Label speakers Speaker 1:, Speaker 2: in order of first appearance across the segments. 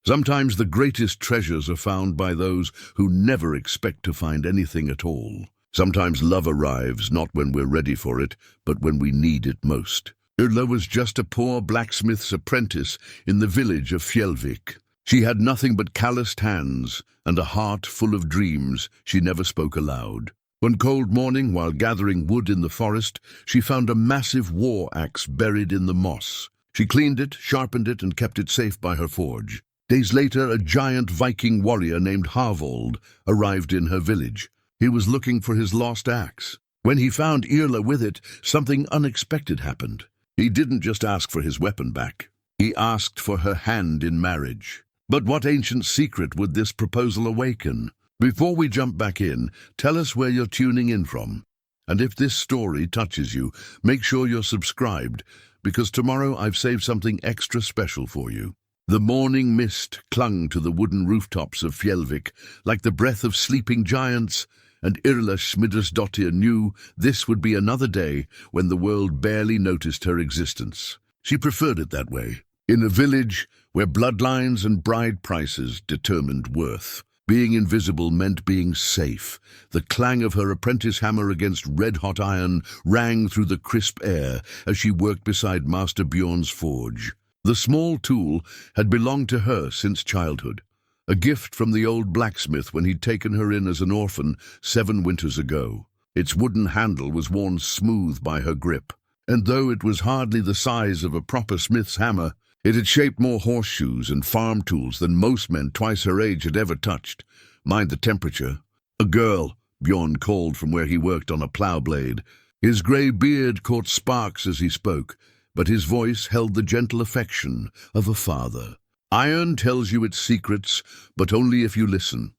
Speaker 1: Sometimes the greatest treasures are found by those who never expect to find anything at all. Sometimes love arrives not when we're ready for it, but when we need it most. Yrla was just a poor blacksmith's apprentice in the village of Fjellvik. She had nothing but calloused hands and a heart full of dreams she never spoke aloud. One cold morning, while gathering wood in the forest, she found a massive war axe buried in the moss. She cleaned it, sharpened it, and kept it safe by her forge. Days later, a giant Viking warrior named Harvald arrived in her village. He was looking for his lost axe. When he found Yrla with it, something unexpected happened. He didn't just ask for his weapon back. He asked for her hand in marriage. But what ancient secret would this proposal awaken? Before we jump back in, tell us where you're tuning in from. And if this story touches you, make sure you're subscribed, because tomorrow I've saved something extra special for you. The morning mist clung to the wooden rooftops of Fjellvik like the breath of sleeping giants, and Yrla Smidersdottir knew this would be another day when the world barely noticed her existence. She preferred it that way, in a village where bloodlines and bride prices determined worth. Being invisible meant being safe. The clang of her apprentice hammer against red-hot iron rang through the crisp air as she worked beside Master Bjorn's forge. The small tool had belonged to her since childhood, a gift from the old blacksmith when he'd taken her in as an orphan 7 winters ago. Its wooden handle was worn smooth by her grip, and though it was hardly the size of a proper smith's hammer, it had shaped more horseshoes and farm tools than most men twice her age had ever touched. Mind the temperature. "A girl," Bjorn called from where he worked on a plough blade. His grey beard caught sparks as he spoke, but his voice held the gentle affection of a father. "Iron tells you its secrets, but only if you listen."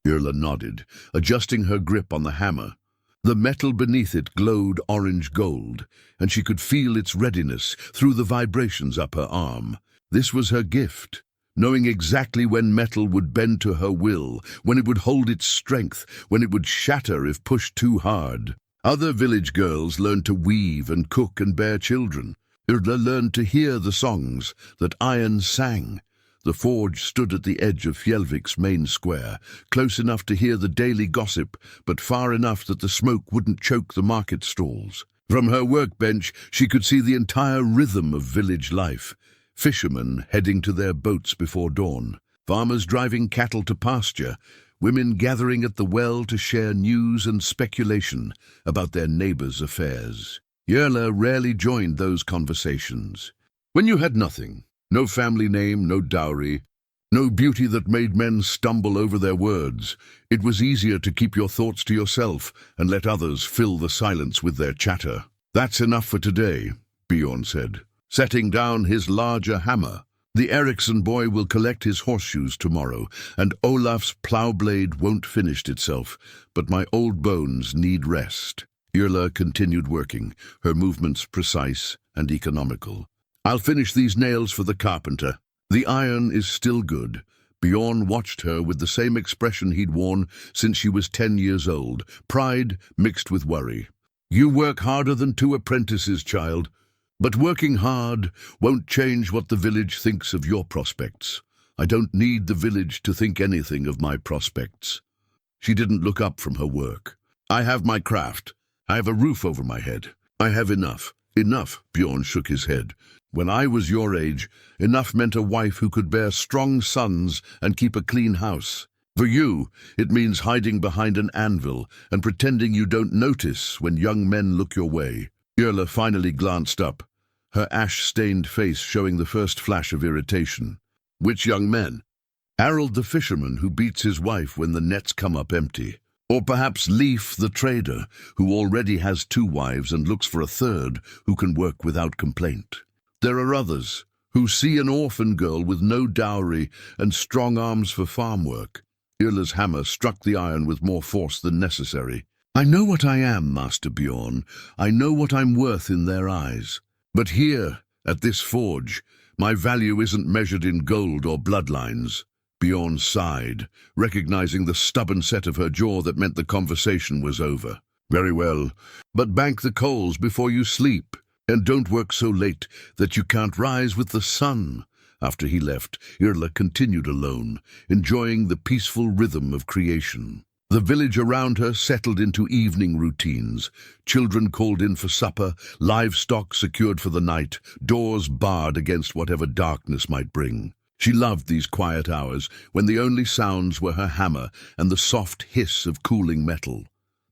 Speaker 1: Yrla nodded, adjusting her grip on the hammer. The metal beneath it glowed orange gold, and she could feel its readiness through the vibrations up her arm. This was her gift, knowing exactly when metal would bend to her will, when it would hold its strength, when it would shatter if pushed too hard. Other village girls learned to weave and cook and bear children. Yrla learned to hear the songs that iron sang. The forge stood at the edge of Fjellvik's main square, close enough to hear the daily gossip, but far enough that the smoke wouldn't choke the market stalls. From her workbench, she could see the entire rhythm of village life. Fishermen heading to their boats before dawn, farmers driving cattle to pasture, women gathering at the well to share news and speculation about their neighbors' affairs. Yrla rarely joined those conversations. When you had nothing, no family name, no dowry, no beauty that made men stumble over their words, it was easier to keep your thoughts to yourself and let others fill the silence with their chatter. "That's enough for today," Bjorn said, setting down his larger hammer. "The Eriksson boy will collect his horseshoes tomorrow, and Olaf's plough blade won't finish itself, but my old bones need rest." Yrla continued working, her movements precise and economical. "I'll finish these nails for the carpenter. The iron is still good." Bjorn watched her with the same expression he'd worn since she was 10 years old, pride mixed with worry. "You work harder than 2 apprentices, child, but working hard won't change what the village thinks of your prospects. I don't need the village to think anything of my prospects." She didn't look up from her work. "I have my craft. I have a roof over my head. I have enough." "Enough," Bjorn shook his head. "When I was your age, enough meant a wife who could bear strong sons and keep a clean house. For you, it means hiding behind an anvil and pretending you don't notice when young men look your way." Yrla finally glanced up, her ash-stained face showing the first flash of irritation. "Which young men?" "Harvald the fisherman who beats his wife when the nets come up empty. Or perhaps Leif the trader, who already has 2 wives and looks for a third who can work without complaint. There are others who see an orphan girl with no dowry and strong arms for farm work." Yrla's hammer struck the iron with more force than necessary. "I know what I am, Master Bjorn. I know what I'm worth in their eyes. But here, at this forge, my value isn't measured in gold or bloodlines." Bjorn sighed, recognizing the stubborn set of her jaw that meant the conversation was over. "Very well, but bank the coals before you sleep, and don't work so late that you can't rise with the sun. After he left, Yrla continued alone, enjoying the peaceful rhythm of creation. The village around her settled into evening routines. Children called in for supper, livestock secured for the night, doors barred against whatever darkness might bring. She loved these quiet hours, when the only sounds were her hammer and the soft hiss of cooling metal.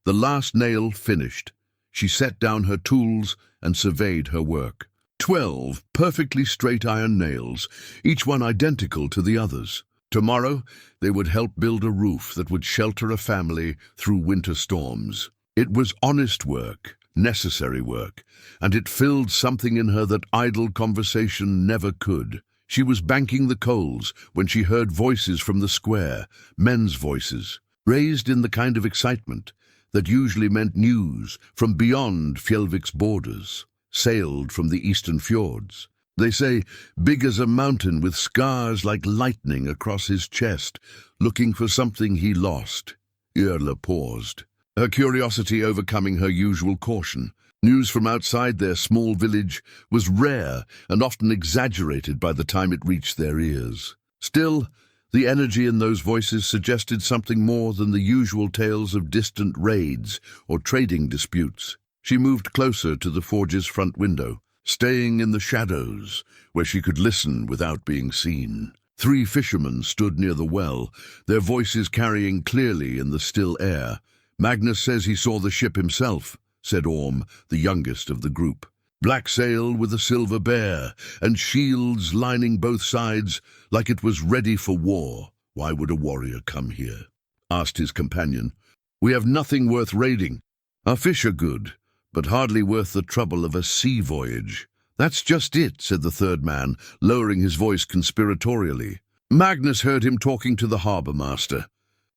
Speaker 1: The last nail finished. She set down her tools and surveyed her work. 12 perfectly straight iron nails, each one identical to the others. Tomorrow, they would help build a roof that would shelter a family through winter storms. It was honest work, necessary work, and it filled something in her that idle conversation never could. She was banking the coals when she heard voices from the square, men's voices, raised in the kind of excitement that usually meant news from beyond Fjellvik's borders, sailed from the eastern fjords. They say, big as a mountain with scars like lightning across his chest, looking for something he lost. Yrla paused, her curiosity overcoming her usual caution. News from outside their small village was rare and often exaggerated by the time it reached their ears. Still, the energy in those voices suggested something more than the usual tales of distant raids or trading disputes. She moved closer to the forge's front window, staying in the shadows, where she could listen without being seen. 3 fishermen stood near the well, their voices carrying clearly in the still air. "Magnus says he saw the ship himself," said Orm, the youngest of the group. "Black sail with a silver bear, and shields lining both sides like it was ready for war." "Why would a warrior come here?" asked his companion. "We have nothing worth raiding. Our fish are good, but hardly worth the trouble of a sea voyage." "That's just it," said the third man, lowering his voice conspiratorially. "Magnus heard him talking to the harbour master.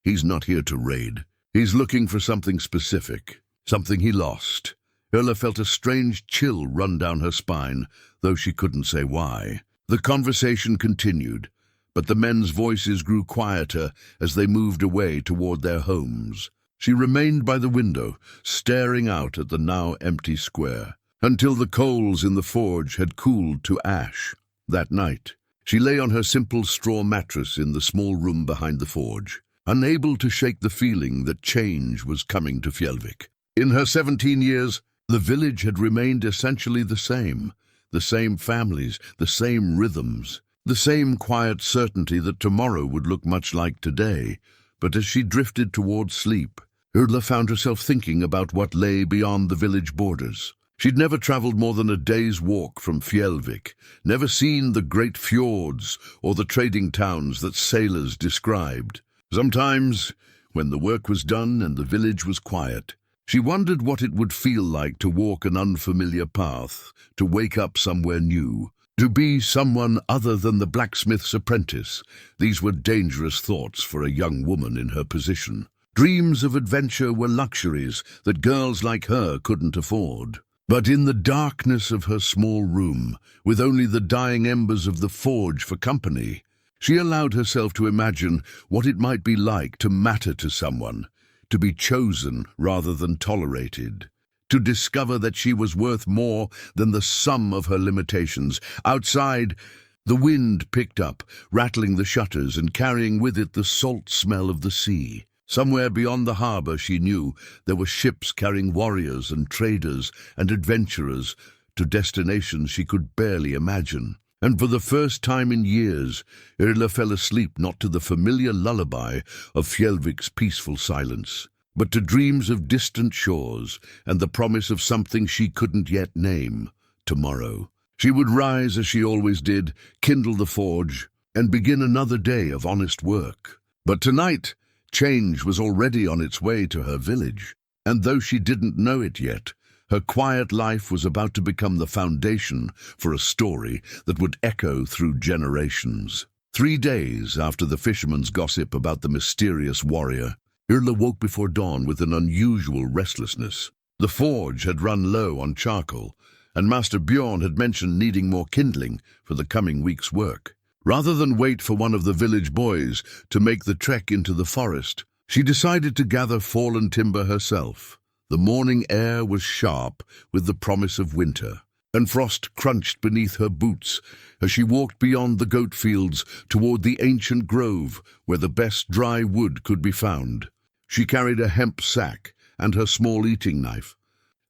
Speaker 1: He's not here to raid. He's looking for something specific, something he lost." Yrla felt a strange chill run down her spine, though she couldn't say why. The conversation continued, but the men's voices grew quieter as they moved away toward their homes. She remained by the window, staring out at the now empty square, until the coals in the forge had cooled to ash. That night, she lay on her simple straw mattress in the small room behind the forge, unable to shake the feeling that change was coming to Fjellvik. In her 17 years, the village had remained essentially the same families, the same rhythms, the same quiet certainty that tomorrow would look much like today. But as she drifted towards sleep, Yrla found herself thinking about what lay beyond the village borders. She'd never traveled more than a day's walk from Fjellvik, never seen the great fjords or the trading towns that sailors described. Sometimes, when the work was done and the village was quiet, she wondered what it would feel like to walk an unfamiliar path, to wake up somewhere new, to be someone other than the blacksmith's apprentice. These were dangerous thoughts for a young woman in her position. Dreams of adventure were luxuries that girls like her couldn't afford. But in the darkness of her small room, with only the dying embers of the forge for company, she allowed herself to imagine what it might be like to matter to someone, to be chosen rather than tolerated, to discover that she was worth more than the sum of her limitations. Outside, the wind picked up, rattling the shutters and carrying with it the salt smell of the sea. Somewhere beyond the harbour, she knew, there were ships carrying warriors and traders and adventurers to destinations she could barely imagine. And for the first time in years, Yrla fell asleep not to the familiar lullaby of Fjellvik's peaceful silence, but to dreams of distant shores and the promise of something she couldn't yet name, tomorrow. She would rise as she always did, kindle the forge, and begin another day of honest work. But tonight, change was already on its way to her village, and though she didn't know it yet, her quiet life was about to become the foundation for a story that would echo through generations. 3 days after the fisherman's gossip about the mysterious warrior, Yrla woke before dawn with an unusual restlessness. The forge had run low on charcoal, and Master Bjorn had mentioned needing more kindling for the coming week's work. Rather than wait for one of the village boys to make the trek into the forest, she decided to gather fallen timber herself. The morning air was sharp with the promise of winter, and frost crunched beneath her boots as she walked beyond the goat fields toward the ancient grove where the best dry wood could be found. She carried a hemp sack and her small eating knife,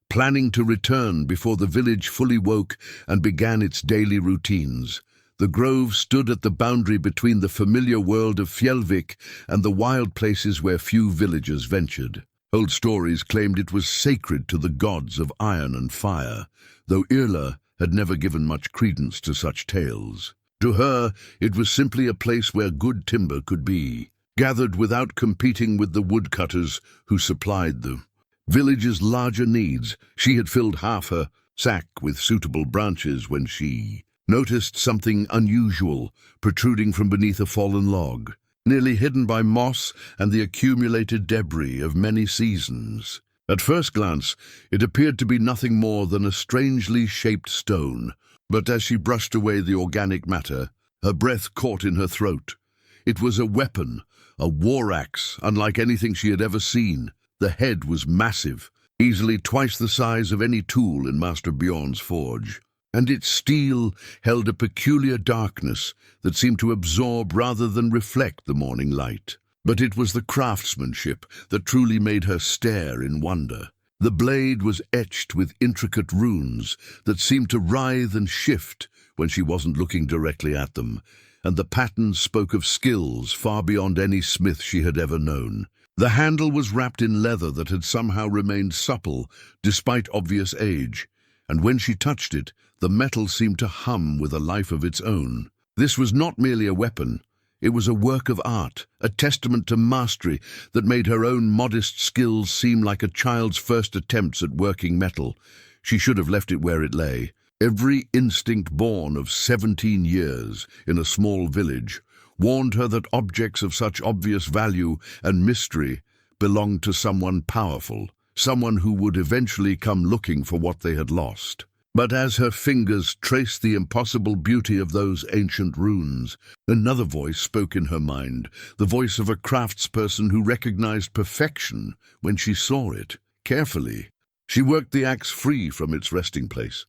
Speaker 1: planning to return before the village fully woke and began its daily routines. The grove stood at the boundary between the familiar world of Fjellvik and the wild places where few villagers ventured. Old stories claimed it was sacred to the gods of iron and fire, though Yrla had never given much credence to such tales. To her, it was simply a place where good timber could be, gathered without competing with the woodcutters who supplied the village's larger needs. She had filled half her sack with suitable branches when she noticed something unusual protruding from beneath a fallen log, nearly hidden by moss and the accumulated debris of many seasons. At first glance, it appeared to be nothing more than a strangely shaped stone, but as she brushed away the organic matter, her breath caught in her throat. It was a weapon, a war axe, unlike anything she had ever seen. The head was massive, easily twice the size of any tool in Master Bjorn's forge, and its steel held a peculiar darkness that seemed to absorb rather than reflect the morning light. But it was the craftsmanship that truly made her stare in wonder. The blade was etched with intricate runes that seemed to writhe and shift when she wasn't looking directly at them, and the pattern spoke of skills far beyond any smith she had ever known. The handle was wrapped in leather that had somehow remained supple despite obvious age, and when she touched it, the metal seemed to hum with a life of its own. This was not merely a weapon. It was a work of art, a testament to mastery that made her own modest skills seem like a child's first attempts at working metal. She should have left it where it lay. Every instinct born of 17 years in a small village warned her that objects of such obvious value and mystery belonged to someone powerful, someone who would eventually come looking for what they had lost. But as her fingers traced the impossible beauty of those ancient runes, another voice spoke in her mind, the voice of a craftsperson who recognized perfection when she saw it. Carefully, she worked the axe free from its resting place.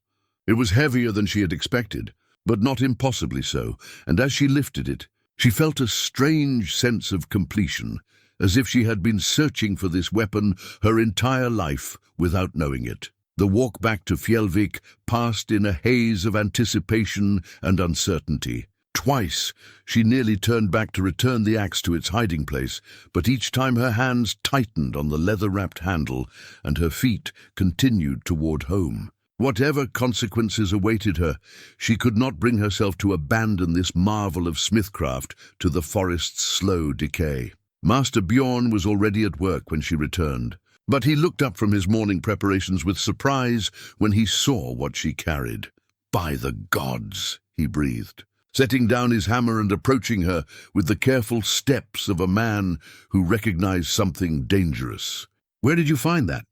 Speaker 1: It was heavier than she had expected, but not impossibly so, and as she lifted it, she felt a strange sense of completion, as if she had been searching for this weapon her entire life without knowing it. The walk back to Fjellvik passed in a haze of anticipation and uncertainty. Twice, she nearly turned back to return the axe to its hiding place, but each time her hands tightened on the leather-wrapped handle and her feet continued toward home. Whatever consequences awaited her, she could not bring herself to abandon this marvel of smithcraft to the forest's slow decay. Master Bjorn was already at work when she returned, but he looked up from his morning preparations with surprise when he saw what she carried. "By the gods," he breathed, setting down his hammer and approaching her with the careful steps of a man who recognized something dangerous. "Where did you find that?"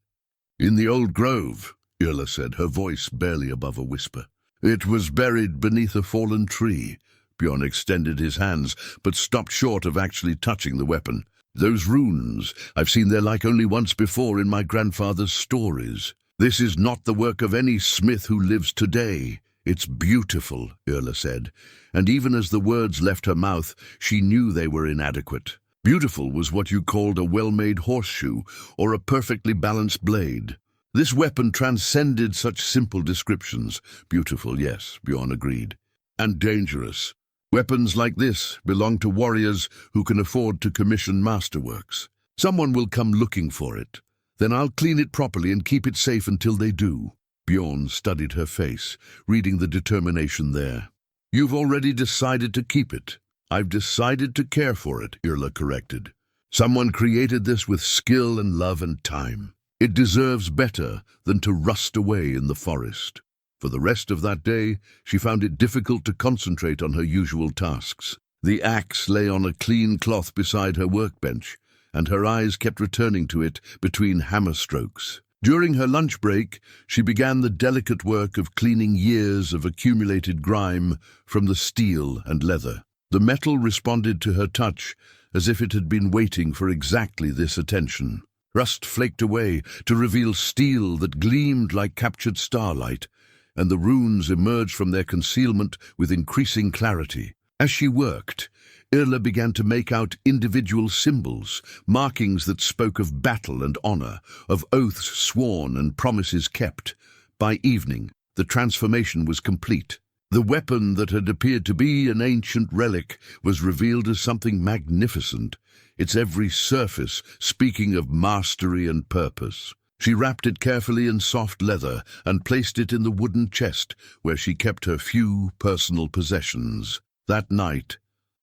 Speaker 1: "In the old grove," Yrla said, her voice barely above a whisper. "It was buried beneath a fallen tree." Bjorn extended his hands, but stopped short of actually touching the weapon. "Those runes, I've seen their like only once before in my grandfather's stories. This is not the work of any smith who lives today." "It's beautiful," Yrla said, and even as the words left her mouth, she knew they were inadequate. Beautiful was what you called a well-made horseshoe or a perfectly balanced blade. This weapon transcended such simple descriptions. Beautiful, yes, Bjorn agreed. And dangerous. Weapons like this belong to warriors who can afford to commission masterworks. Someone will come looking for it. Then I'll clean it properly and keep it safe until they do." Bjorn studied her face, reading the determination there. "You've already decided to keep it." "I've decided to care for it," Yrla corrected. "Someone created this with skill and love and time. It deserves better than to rust away in the forest." For the rest of that day, she found it difficult to concentrate on her usual tasks. The axe lay on a clean cloth beside her workbench, and her eyes kept returning to it between hammer strokes. During her lunch break, she began the delicate work of cleaning years of accumulated grime from the steel and leather. The metal responded to her touch as if it had been waiting for exactly this attention. Rust flaked away to reveal steel that gleamed like captured starlight, and the runes emerged from their concealment with increasing clarity. As she worked, Yrla began to make out individual symbols, markings that spoke of battle and honor, of oaths sworn and promises kept. By evening, the transformation was complete. The weapon that had appeared to be an ancient relic was revealed as something magnificent, its every surface speaking of mastery and purpose. She wrapped it carefully in soft leather and placed it in the wooden chest where she kept her few personal possessions. That night,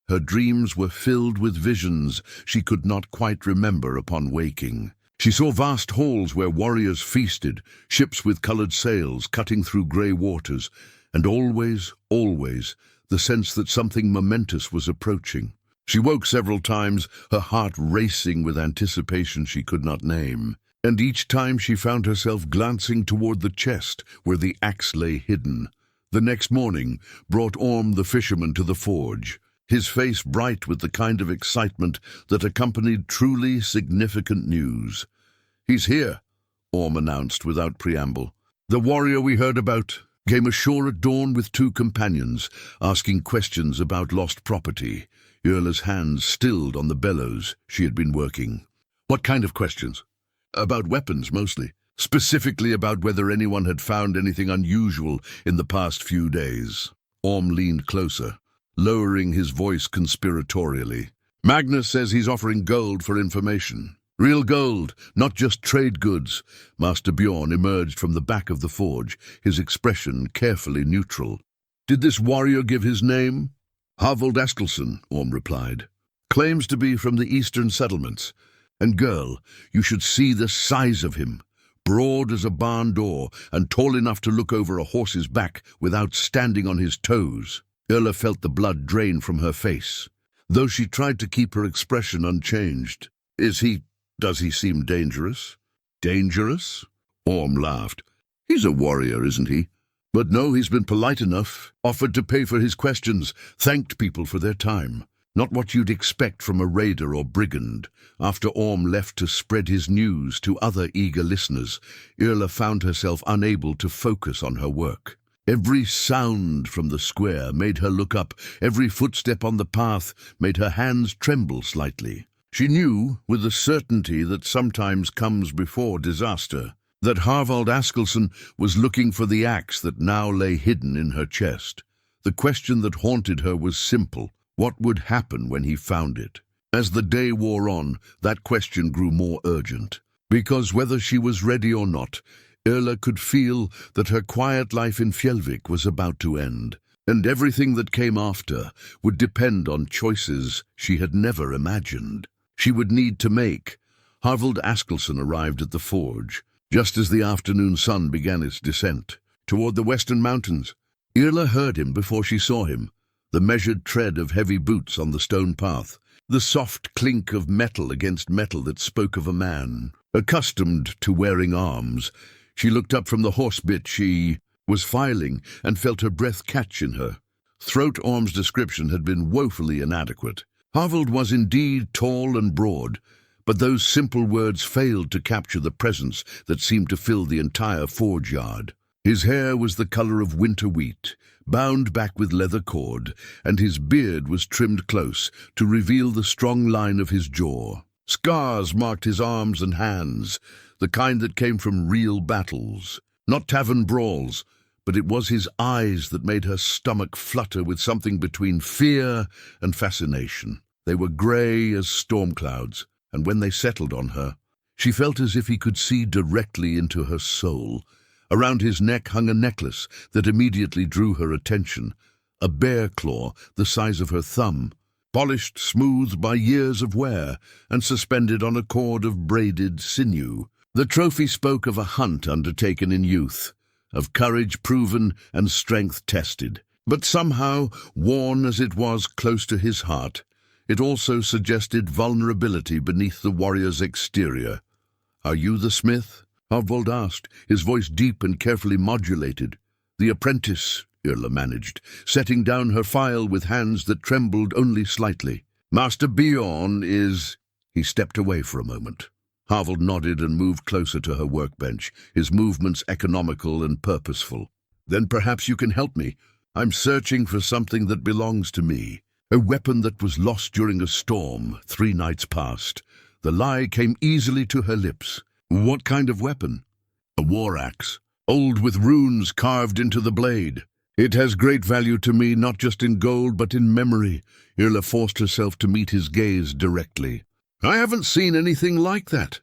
Speaker 1: her dreams were filled with visions she could not quite remember upon waking. She saw vast halls where warriors feasted, ships with colored sails cutting through grey waters, and always, the sense that something momentous was approaching. She woke several times, her heart racing with anticipation she could not name, and each time she found herself glancing toward the chest where the axe lay hidden. The next morning brought Orm the fisherman to the forge, his face bright with the kind of excitement that accompanied truly significant news. "He's here," Orm announced without preamble. "The warrior we heard about came ashore at dawn with 2 companions, asking questions about lost property." Yrla's hands stilled on the bellows she had been working. "What kind of questions?" "About weapons, mostly. Specifically about whether anyone had found anything unusual in the past few days." Orm leaned closer, lowering his voice conspiratorially. "Magnus says he's offering gold for information. Real gold, not just trade goods." Master Bjorn emerged from the back of the forge, his expression carefully neutral. "Did this warrior give his name?" "Harvald Eskilsson," Orm replied. "Claims to be from the eastern settlements. And girl, you should see the size of him. Broad as a barn door and tall enough to look over a horse's back without standing on his toes." Yrla felt the blood drain from her face, though she tried to keep her expression unchanged. Does he seem dangerous?" "Dangerous?" Orm laughed. "He's a warrior, isn't he? But no, he's been polite enough, offered to pay for his questions, thanked people for their time. Not what you'd expect from a raider or brigand." After Orm left to spread his news to other eager listeners, Yrla found herself unable to focus on her work. Every sound from the square made her look up. Every footstep on the path made her hands tremble slightly. She knew, with the certainty that sometimes comes before disaster, that Harvald Eskilsson was looking for the axe that now lay hidden in her chest. The question that haunted her was simple: what would happen when he found it? As the day wore on, that question grew more urgent, because whether she was ready or not, Yrla could feel that her quiet life in Fjellvik was about to end, and everything that came after would depend on choices she had never imagined. She would need to make. Harvald Eskilsson arrived at the forge, just as the afternoon sun began its descent toward the western mountains. Yrla heard him before she saw him, the measured tread of heavy boots on the stone path, the soft clink of metal against metal that spoke of a man. Accustomed to wearing arms, she looked up from the horse bit she was filing and felt her breath catch in her. Throat Orm's description had been woefully inadequate. Harvald was indeed tall and broad, but those simple words failed to capture the presence that seemed to fill the entire forge yard. His hair was the color of winter wheat, bound back with leather cord, and his beard was trimmed close to reveal the strong line of his jaw. Scars marked his arms and hands, the kind that came from real battles, not tavern brawls, but it was his eyes that made her stomach flutter with something between fear and fascination. They were grey as storm clouds, and when they settled on her, she felt as if he could see directly into her soul. Around his neck hung a necklace that immediately drew her attention, a bear claw the size of her thumb, polished smooth by years of wear and suspended on a cord of braided sinew. The trophy spoke of a hunt undertaken in youth, of courage proven and strength tested. But somehow, worn as it was close to his heart, it also suggested vulnerability beneath the warrior's exterior. "Are you the smith?" Harvald asked, his voice deep and carefully modulated. "The apprentice," Yrla managed, setting down her file with hands that trembled only slightly. "Master Bjorn is—" He stepped away for a moment. Harvald nodded and moved closer to her workbench, his movements economical and purposeful. Then perhaps you can help me. I'm searching for something that belongs to me. A weapon that was lost during a storm 3 nights past. The lie came easily to her lips. What kind of weapon? A war axe, old with runes carved into the blade. It has great value to me, not just in gold, but in memory. Yrla forced herself to meet his gaze directly. I haven't seen anything like that.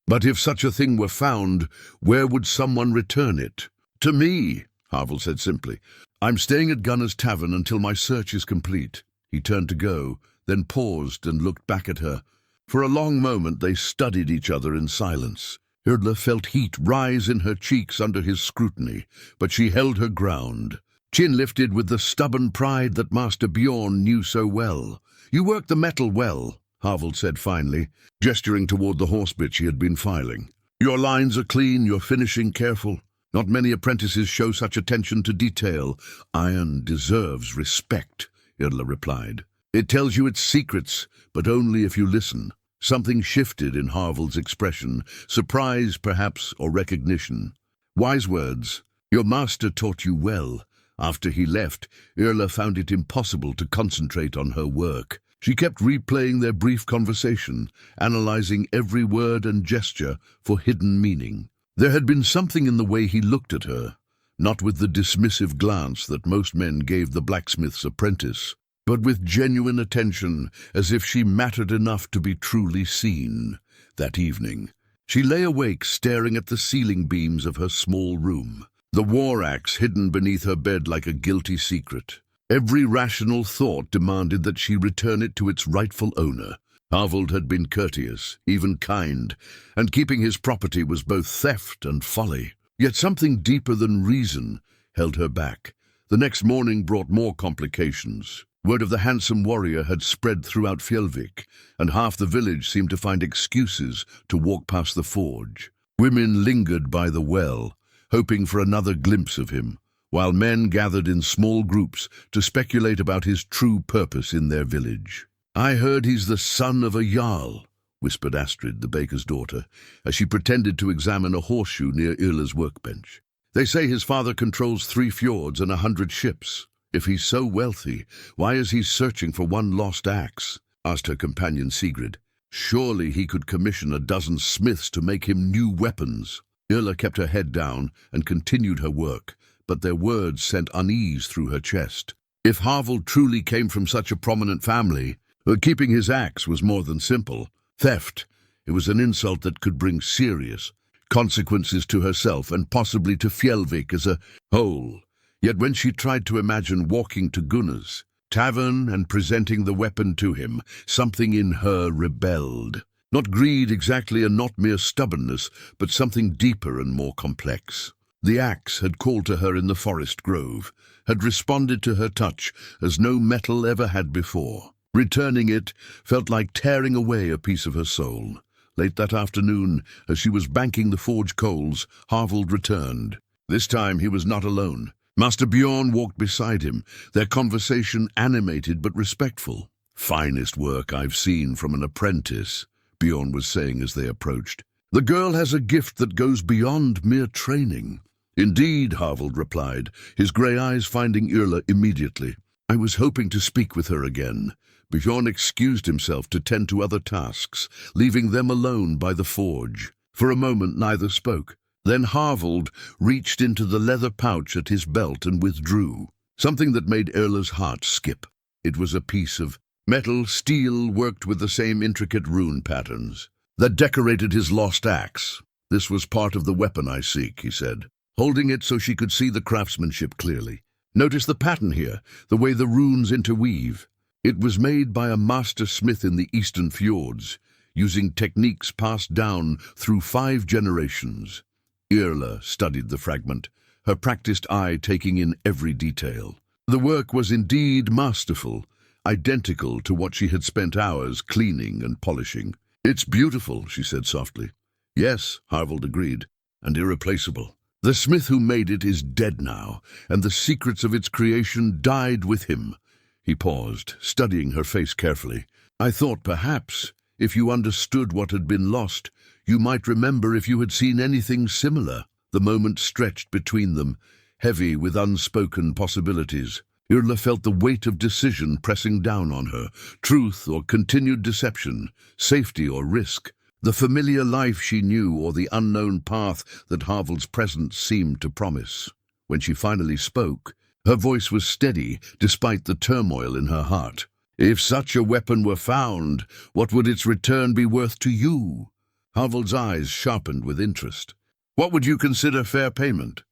Speaker 1: But if such a thing were found, where would someone return it? To me, Harvald said simply. I'm staying at Gunnar's Tavern until my search is complete. He turned to go, then paused and looked back at her. For a long moment they studied each other in silence. Yrla felt heat rise in her cheeks under his scrutiny, but she held her ground, chin lifted with the stubborn pride that Master Bjorn knew so well. You work the metal well, Harvald said finally, gesturing toward the horsebit she had been filing. Your lines are clean, your finishing careful. Not many apprentices show such attention to detail. Iron deserves respect, Yrla replied. It tells you its secrets, but only if you listen. Something shifted in Harvald's expression, surprise perhaps, or recognition. Wise words. Your master taught you well. After he left, Yrla found it impossible to concentrate on her work. She kept replaying their brief conversation, analyzing every word and gesture for hidden meaning. There had been something in the way he looked at her, not with the dismissive glance that most men gave the blacksmith's apprentice, but with genuine attention, as if she mattered enough to be truly seen. That evening, she lay awake staring at the ceiling beams of her small room, the war axe hidden beneath her bed like a guilty secret. Every rational thought demanded that she return it to its rightful owner. Harvald had been courteous, even kind, and keeping his property was both theft and folly. Yet something deeper than reason held her back. The next morning brought more complications. Word of the handsome warrior had spread throughout Fjellvik, and half the village seemed to find excuses to walk past the forge. Women lingered by the well, hoping for another glimpse of him, while men gathered in small groups to speculate about his true purpose in their village. I heard he's the son of a Jarl, whispered Astrid, the baker's daughter, as she pretended to examine a horseshoe near Yrla's workbench. They say his father controls 3 fjords and 100 ships. If he's so wealthy, why is he searching for one lost axe? Asked her companion Sigrid. Surely he could commission a dozen smiths to make him new weapons. Yrla kept her head down and continued her work, but their words sent unease through her chest. If Harvald truly came from such a prominent family, keeping his axe was more than simple. Theft. It was an insult that could bring serious consequences to herself and possibly to Fjellvik as a whole. Yet when she tried to imagine walking to Gunnar's tavern and presenting the weapon to him, something in her rebelled. Not greed exactly, and not mere stubbornness, but something deeper and more complex. The axe had called to her in the forest grove, had responded to her touch as no metal ever had before. Returning it felt like tearing away a piece of her soul. Late that afternoon, as she was banking the forge coals, Harvald returned. This time he was not alone. Master Bjorn walked beside him, their conversation animated but respectful. Finest work I've seen from an apprentice, Bjorn was saying as they approached. The girl has a gift that goes beyond mere training. Indeed, Harvald replied, his grey eyes finding Yrla immediately. I was hoping to speak with her again. Bjorn excused himself to tend to other tasks, leaving them alone by the forge. For a moment neither spoke. Then Harvald reached into the leather pouch at his belt and withdrew, something that made Yrla's heart skip. It was a piece of metal, steel, worked with the same intricate rune patterns that decorated his lost axe. This was part of the weapon I seek, he said, holding it so she could see the craftsmanship clearly. Notice the pattern here, the way the runes interweave. It was made by a master smith in the eastern fjords, using techniques passed down through 5 generations. Yrla studied the fragment, her practiced eye taking in every detail. The work was indeed masterful, identical to what she had spent hours cleaning and polishing. It's beautiful, she said softly. Yes, Harvald agreed, and irreplaceable. The smith who made it is dead now, and the secrets of its creation died with him. He paused, studying her face carefully. I thought perhaps, if you understood what had been lost, you might remember if you had seen anything similar. The moment stretched between them, heavy with unspoken possibilities. Yrla felt the weight of decision pressing down on her, truth or continued deception, safety or risk, the familiar life she knew or the unknown path that Harvald's presence seemed to promise. When she finally spoke, her voice was steady despite the turmoil in her heart. "If such a weapon were found, what would its return be worth to you?" Harvald's eyes sharpened with interest. "What would you consider fair payment?"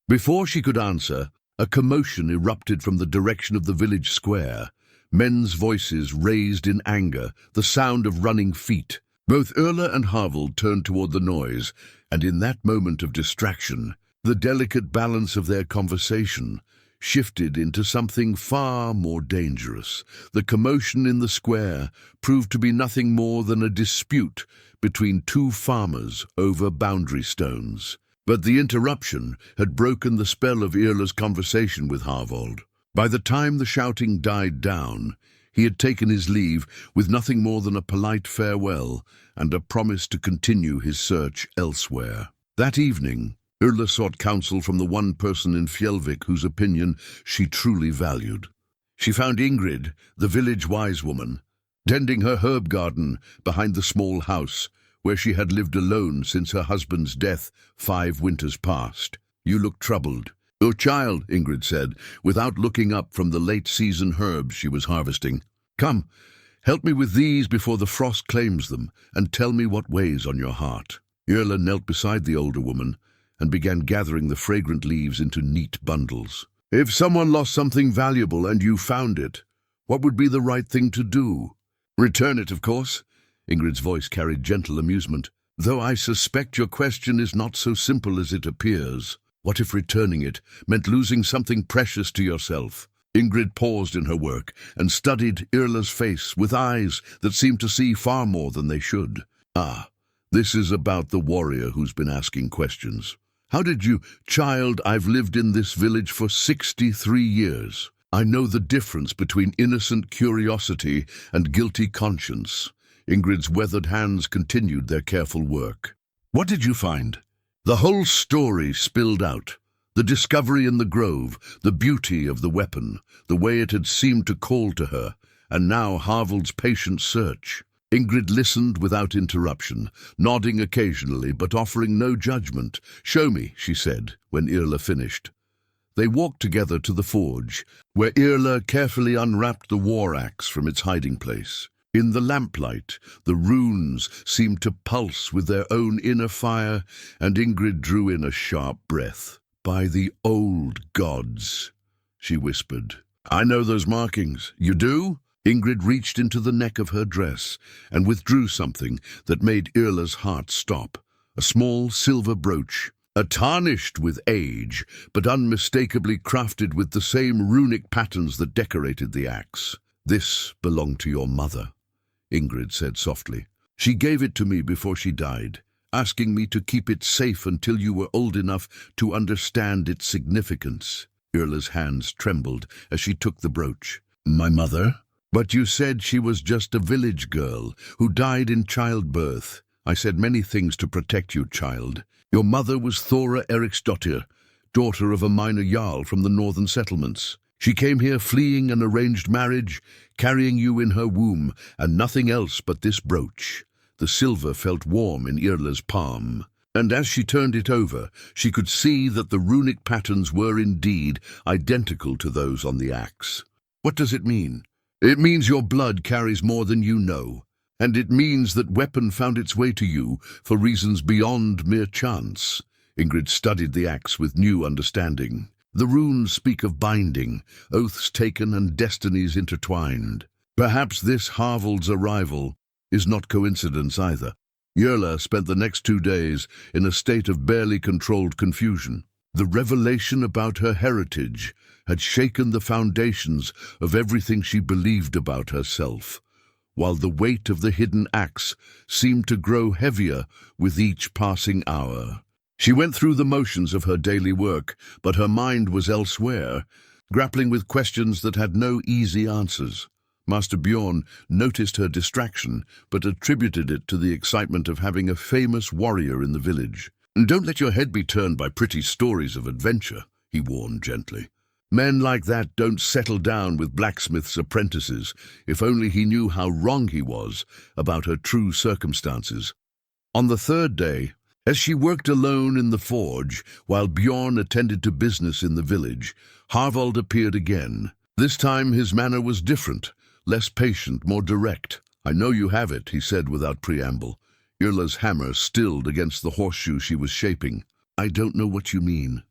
Speaker 1: Before she could answer, a commotion erupted from the direction of the village square. Men's voices raised in anger, the sound of running feet. Both Yrla and Harvald turned toward the noise, and in that moment of distraction, the delicate balance of their conversation shifted into something far more dangerous. The commotion in the square proved to be nothing more than a dispute between two farmers over boundary stones. But the interruption had broken the spell of Yrla's conversation with Harvald. By the time the shouting died down, he had taken his leave with nothing more than a polite farewell and a promise to continue his search elsewhere. That evening, Yrla sought counsel from the one person in Fjellvik whose opinion she truly valued. She found Ingrid, the village wise woman, tending her herb garden behind the small house, where she had lived alone since her husband's death 5 winters past. "You look troubled." "Oh, child," Ingrid said, without looking up from the late-season herbs she was harvesting. "Come, help me with these before the frost claims them, and tell me what weighs on your heart." Yrla knelt beside the older woman and began gathering the fragrant leaves into neat bundles. "If someone lost something valuable and you found it, what would be the right thing to do?" "Return it, of course." Ingrid's voice carried gentle amusement. "Though I suspect your question is not so simple as it appears. What if returning it meant losing something precious to yourself?" Ingrid paused in her work and studied Yrla's face with eyes that seemed to see far more than they should. "Ah, this is about the warrior who's been asking questions. How did you—" "Child, I've lived in this village for 63 years. I know the difference between innocent curiosity and guilty conscience." Ingrid's weathered hands continued their careful work. "What did you find?" The whole story spilled out. The discovery in the grove, the beauty of the weapon, the way it had seemed to call to her, and now Harvald's patient search. Ingrid listened without interruption, nodding occasionally but offering no judgment. "Show me," she said, when Yrla finished. They walked together to the forge, where Yrla carefully unwrapped the war axe from its hiding place. In the lamplight, the runes seemed to pulse with their own inner fire, and Ingrid drew in a sharp breath. "By the old gods," she whispered. "I know those markings." "You do?" Ingrid reached into the neck of her dress and withdrew something that made Yrla's heart stop. A small silver brooch, tarnished with age, but unmistakably crafted with the same runic patterns that decorated the axe. "This belonged to your mother," Ingrid said softly. "She gave it to me before she died, asking me to keep it safe until you were old enough to understand its significance." Yrla's hands trembled as she took the brooch. "My mother? But you said she was just a village girl who died in childbirth." "I said many things to protect you, child. Your mother was Thora Eriksdottir, daughter of a minor jarl from the northern settlements. She came here fleeing an arranged marriage, carrying you in her womb, and nothing else but this brooch." The silver felt warm in Yrla's palm, and as she turned it over, she could see that the runic patterns were indeed identical to those on the axe. "What does it mean?" "It means your blood carries more than you know, and it means that weapon found its way to you for reasons beyond mere chance." Ingrid studied the axe with new understanding. The runes speak of binding, oaths taken and destinies intertwined. Perhaps this Harvald's arrival is not coincidence either. Yrla spent the next 2 days in a state of barely controlled confusion. The revelation about her heritage had shaken the foundations of everything she believed about herself, while the weight of the hidden axe seemed to grow heavier with each passing hour. She went through the motions of her daily work, but her mind was elsewhere, grappling with questions that had no easy answers. Master Bjorn noticed her distraction, but attributed it to the excitement of having a famous warrior in the village. "Don't let your head be turned by pretty stories of adventure," he warned gently. Men like that don't settle down with blacksmith's apprentices. If only he knew how wrong he was about her true circumstances. On the third day, as she worked alone in the forge, while Bjorn attended to business in the village, Harvald appeared again. This time his manner was different, less patient, more direct. "I know you have it," he said without preamble. Yrla's hammer stilled against the horseshoe she was shaping. "I don't know what you mean."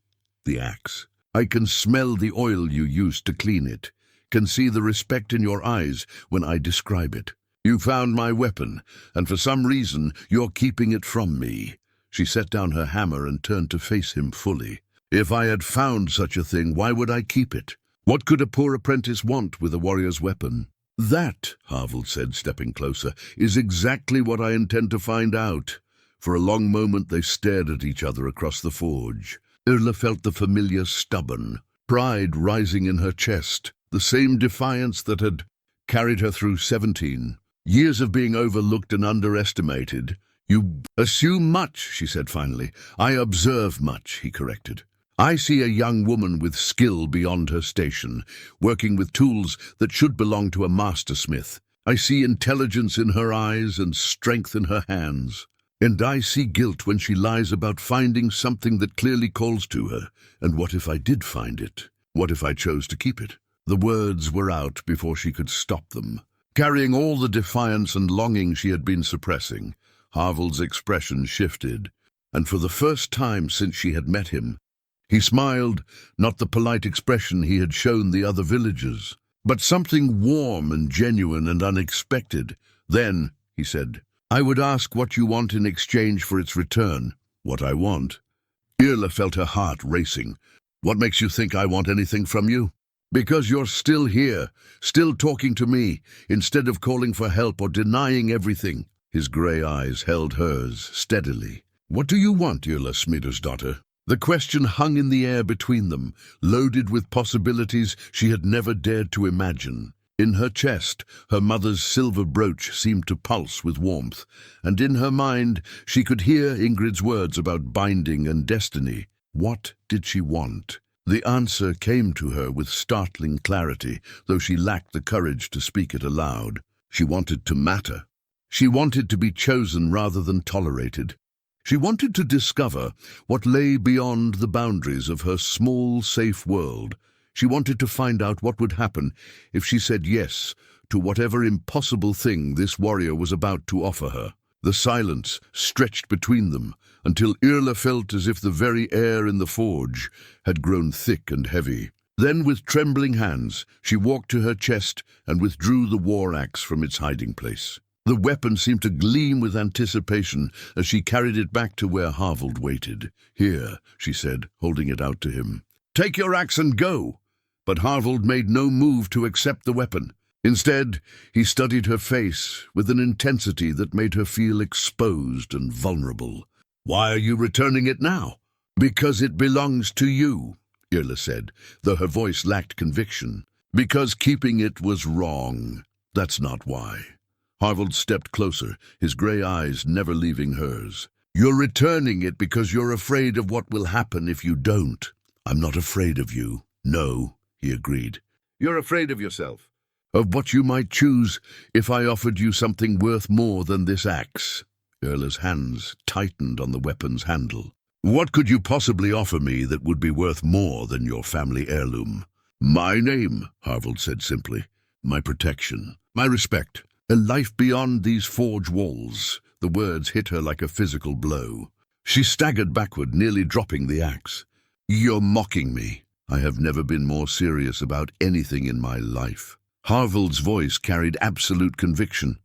Speaker 1: "The axe. I can smell the oil you used to clean it, can see the respect in your eyes when I describe it. You found my weapon, and for some reason you're keeping it from me." She set down her hammer and turned to face him fully. "If I had found such a thing, why would I keep it? What could a poor apprentice want with a warrior's weapon?" "That," Harvald said, stepping closer, "is exactly what I intend to find out." For a long moment they stared at each other across the forge. Yrla felt the familiar stubborn pride rising in her chest, the same defiance that had carried her through 17. Years of being overlooked and underestimated. "You assume much," she said finally. "I observe much," he corrected. "I see a young woman with skill beyond her station, working with tools that should belong to a mastersmith. I see intelligence in her eyes and strength in her hands. And I see guilt when she lies about finding something that clearly calls to her. And what if I did find it? What if I chose to keep it?" The words were out before she could stop them. Carrying all the defiance and longing she had been suppressing, Harvald's expression shifted, and for the first time since she had met him, he smiled, not the polite expression he had shown the other villagers, but something warm and genuine and unexpected. "Then," he said, "I would ask what you want in exchange for its return." "What I want?" Yrla felt her heart racing. "What makes you think I want anything from you?" "Because you're still here, still talking to me, instead of calling for help or denying everything." His grey eyes held hers steadily. "What do you want, Yrla Smidersdottir?" The question hung in the air between them, loaded with possibilities she had never dared to imagine. In her chest, her mother's silver brooch seemed to pulse with warmth, and in her mind she could hear Ingrid's words about binding and destiny. What did she want? The answer came to her with startling clarity, though she lacked the courage to speak it aloud. She wanted to matter. She wanted to be chosen rather than tolerated. She wanted to discover what lay beyond the boundaries of her small, safe world. She wanted to find out what would happen if she said yes to whatever impossible thing this warrior was about to offer her. The silence stretched between them until Yrla felt as if the very air in the forge had grown thick and heavy. Then, with trembling hands, she walked to her chest and withdrew the war axe from its hiding place. The weapon seemed to gleam with anticipation as she carried it back to where Harvald waited. "Here," she said, holding it out to him. "Take your axe and go." But Harvald made no move to accept the weapon. Instead, he studied her face with an intensity that made her feel exposed and vulnerable. "Why are you returning it now?" "Because it belongs to you," Yrla said, though her voice lacked conviction. "Because keeping it was wrong. That's not why." Harvald stepped closer, his grey eyes never leaving hers. "You're returning it because you're afraid of what will happen if you don't." "I'm not afraid of you." "No," he agreed. "You're afraid of yourself. Of what you might choose if I offered you something worth more than this axe." Yrla's hands tightened on the weapon's handle. "What could you possibly offer me that would be worth more than your family heirloom?" "My name," Harvald said simply. "My protection. My respect. A life beyond these forge walls." The words hit her like a physical blow. She staggered backward, nearly dropping the axe. "You're mocking me." "I have never been more serious about anything in my life." Harvald's voice carried absolute conviction.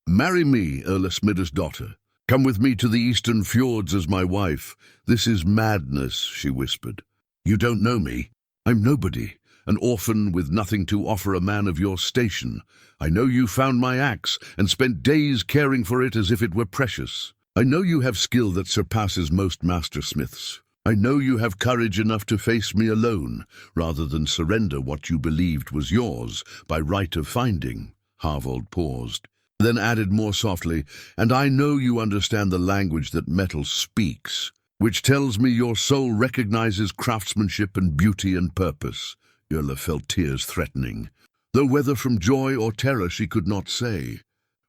Speaker 1: "Marry me, Yrla Smidersdottir. Come with me to the eastern fjords as my wife. This is madness," she whispered. "You don't know me. I'm nobody, an orphan with nothing to offer a man of your station. I know you found my axe and spent days caring for it as if it were precious. I know you have skill that surpasses most mastersmiths. I know you have courage enough to face me alone, rather than surrender what you believed was yours by right of finding." Harvald paused, then added more softly, "And I know you understand the language that metal speaks. which tells me your soul recognizes craftsmanship and beauty and purpose. Yrla felt tears threatening, though whether from joy or terror she could not say.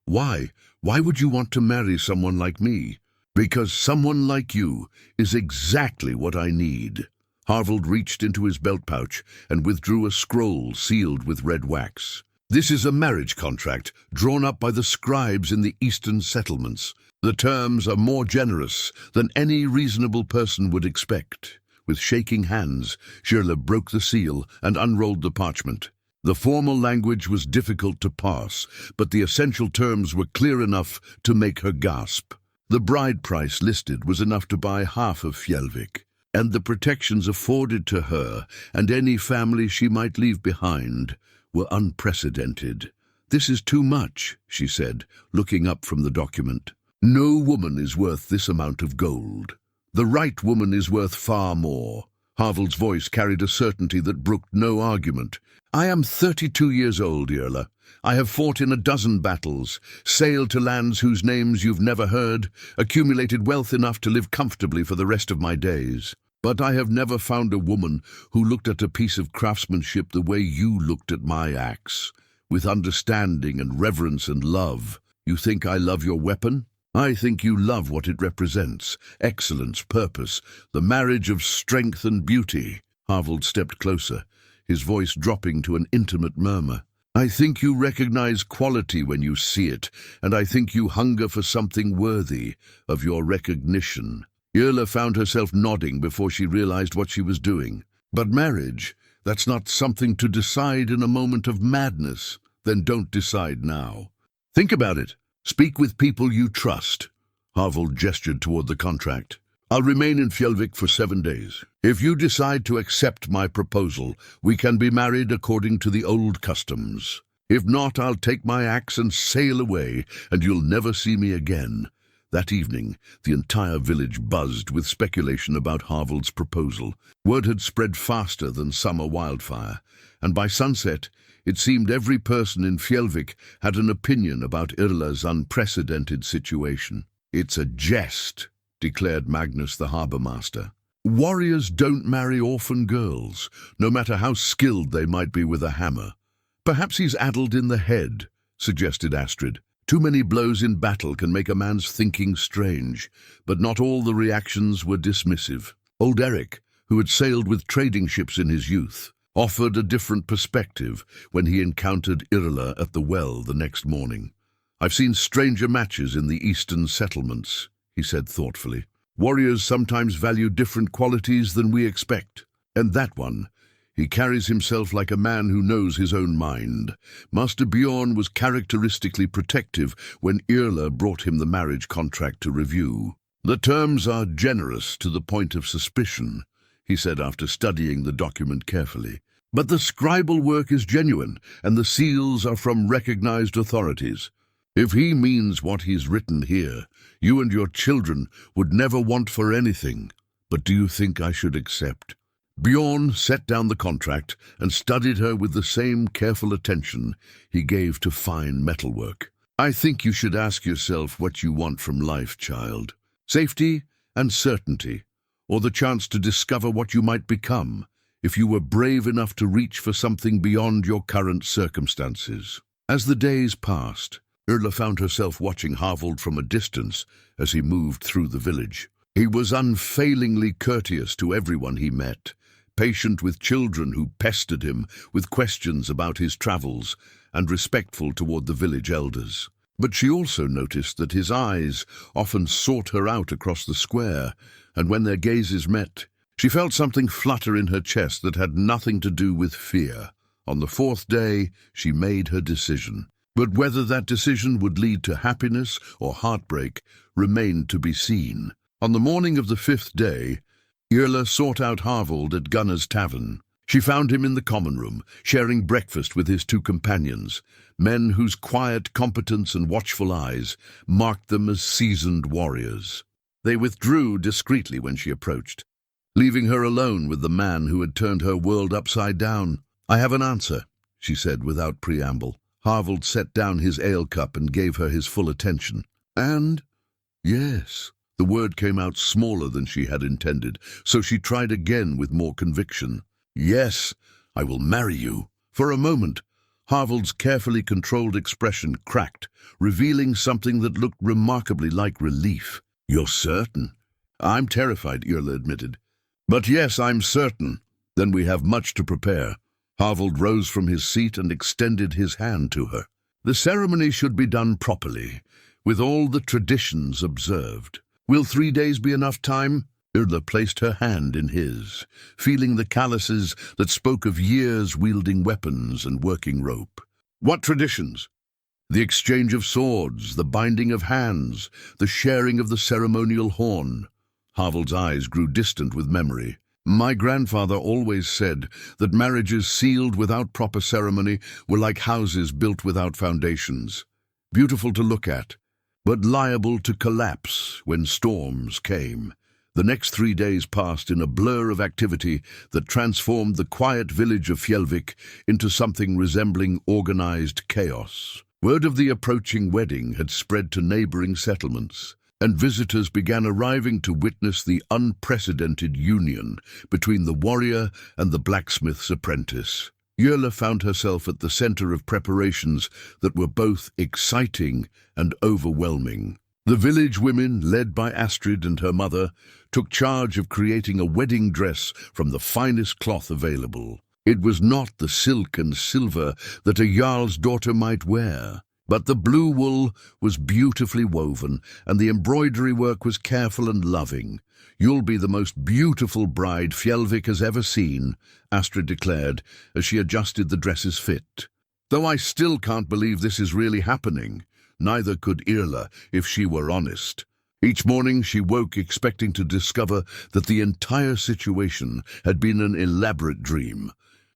Speaker 1: Why? Why would you want to marry someone like me? Because someone like you is exactly what I need. Harvald reached into his belt pouch and withdrew a scroll sealed with red wax. This is a marriage contract drawn up by the scribes in the eastern settlements. The terms are more generous than any reasonable person would expect. With shaking hands, Yrla broke the seal and unrolled the parchment. The formal language was difficult to parse, but the essential terms were clear enough to make her gasp. The bride price listed was enough to buy half of Fjellvik, and the protections afforded to her and any family she might leave behind were unprecedented. "This is too much," she said, looking up from the document. "No woman is worth this amount of gold. The right woman is worth far more." Harvald's voice carried a certainty that brooked no argument. "I am 32 years old, Yrla. I have fought in a dozen battles, sailed to lands whose names you've never heard, accumulated wealth enough to live comfortably for the rest of my days. But I have never found a woman who looked at a piece of craftsmanship the way you looked at my axe, with understanding and reverence and love. You think I love your weapon? I think you love what it represents, excellence, purpose, the marriage of strength and beauty." Harvald stepped closer, his voice dropping to an intimate murmur. "I think you recognize quality when you see it, and I think you hunger for something worthy of your recognition." Yrla found herself nodding before she realized what she was doing. "But marriage, that's not something to decide in a moment of madness. Then don't decide now. Think about it. Speak with people you trust." Harvald gestured toward the contract. "I'll remain in Fjellvik for 7 days. If you decide to accept my proposal, we can be married according to the old customs. If not, I'll take my axe and sail away, and you'll never see me again." That evening, the entire village buzzed with speculation about Harvald's proposal. Word had spread faster than summer wildfire, and by sunset, it seemed every person in Fjellvik had an opinion about Yrla's unprecedented situation. "It's a jest," declared Magnus the harbour master. "Warriors don't marry orphan girls, no matter how skilled they might be with a hammer." "Perhaps he's addled in the head," suggested Astrid. "Too many blows in battle can make a man's thinking strange," but not all the reactions were dismissive. Old Eric, who had sailed with trading ships in his youth, offered a different perspective when he encountered Yrla at the well the next morning. "I've seen stranger matches in the eastern settlements," he said thoughtfully. "Warriors sometimes value different qualities than we expect. And that one, he carries himself like a man who knows his own mind." Master Bjorn was characteristically protective when Yrla brought him the marriage contract to review. "The terms are generous to the point of suspicion," he said after studying the document carefully. "But the scribal work is genuine, and the seals are from recognized authorities. If he means what he's written here, you and your children would never want for anything. But do you think I should accept?" Bjorn set down the contract and studied her with the same careful attention he gave to fine metalwork. "I think you should ask yourself what you want from life, child. Safety and certainty, or the chance to discover what you might become if you were brave enough to reach for something beyond your current circumstances." As the days passed, Yrla found herself watching Harvald from a distance as he moved through the village. He was unfailingly courteous to everyone he met, patient with children who pestered him with questions about his travels, and respectful toward the village elders. But she also noticed that his eyes often sought her out across the square, and when their gazes met, she felt something flutter in her chest that had nothing to do with fear. On the 4th day, she made her decision. But whether that decision would lead to happiness or heartbreak remained to be seen. On the morning of the 5th day, Yrla sought out Harvald at Gunnar's tavern. She found him in the common room, sharing breakfast with his 2 companions, men whose quiet competence and watchful eyes marked them as seasoned warriors. They withdrew discreetly when she approached, leaving her alone with the man who had turned her world upside down. "I have an answer," she said without preamble. Harvald set down his ale cup and gave her his full attention. "And? Yes, The word came out smaller than she had intended, so she tried again with more conviction. "Yes, I will marry you." For a moment, Harvald's carefully controlled expression cracked, revealing something that looked remarkably like relief. "You're certain?" "I'm terrified," Yrla admitted. "But yes, I'm certain. Then we have much to prepare." Harvald rose from his seat and extended his hand to her. "The ceremony should be done properly, with all the traditions observed. Will 3 days be enough time?" Yrla placed her hand in his, feeling the calluses that spoke of years wielding weapons and working rope. "What traditions?" "The exchange of swords, the binding of hands, the sharing of the ceremonial horn." Harvald's eyes grew distant with memory. "My grandfather always said that marriages sealed without proper ceremony were like houses built without foundations. Beautiful to look at, but liable to collapse when storms came." The next 3 days passed in a blur of activity that transformed the quiet village of Fjellvik into something resembling organized chaos. Word of the approaching wedding had spread to neighboring settlements, and visitors began arriving to witness the unprecedented union between the warrior and the blacksmith's apprentice. Yrla found herself at the center of preparations that were both exciting and overwhelming. The village women, led by Astrid and her mother, took charge of creating a wedding dress from the finest cloth available. It was not the silk and silver that a Jarl's daughter might wear, but the blue wool was beautifully woven, and the embroidery work was careful and loving. "You'll be the most beautiful bride Fjellvik has ever seen," Astrid declared as she adjusted the dress's fit. "Though I still can't believe this is really happening." Neither could Yrla, if she were honest. Each morning she woke expecting to discover that the entire situation had been an elaborate dream.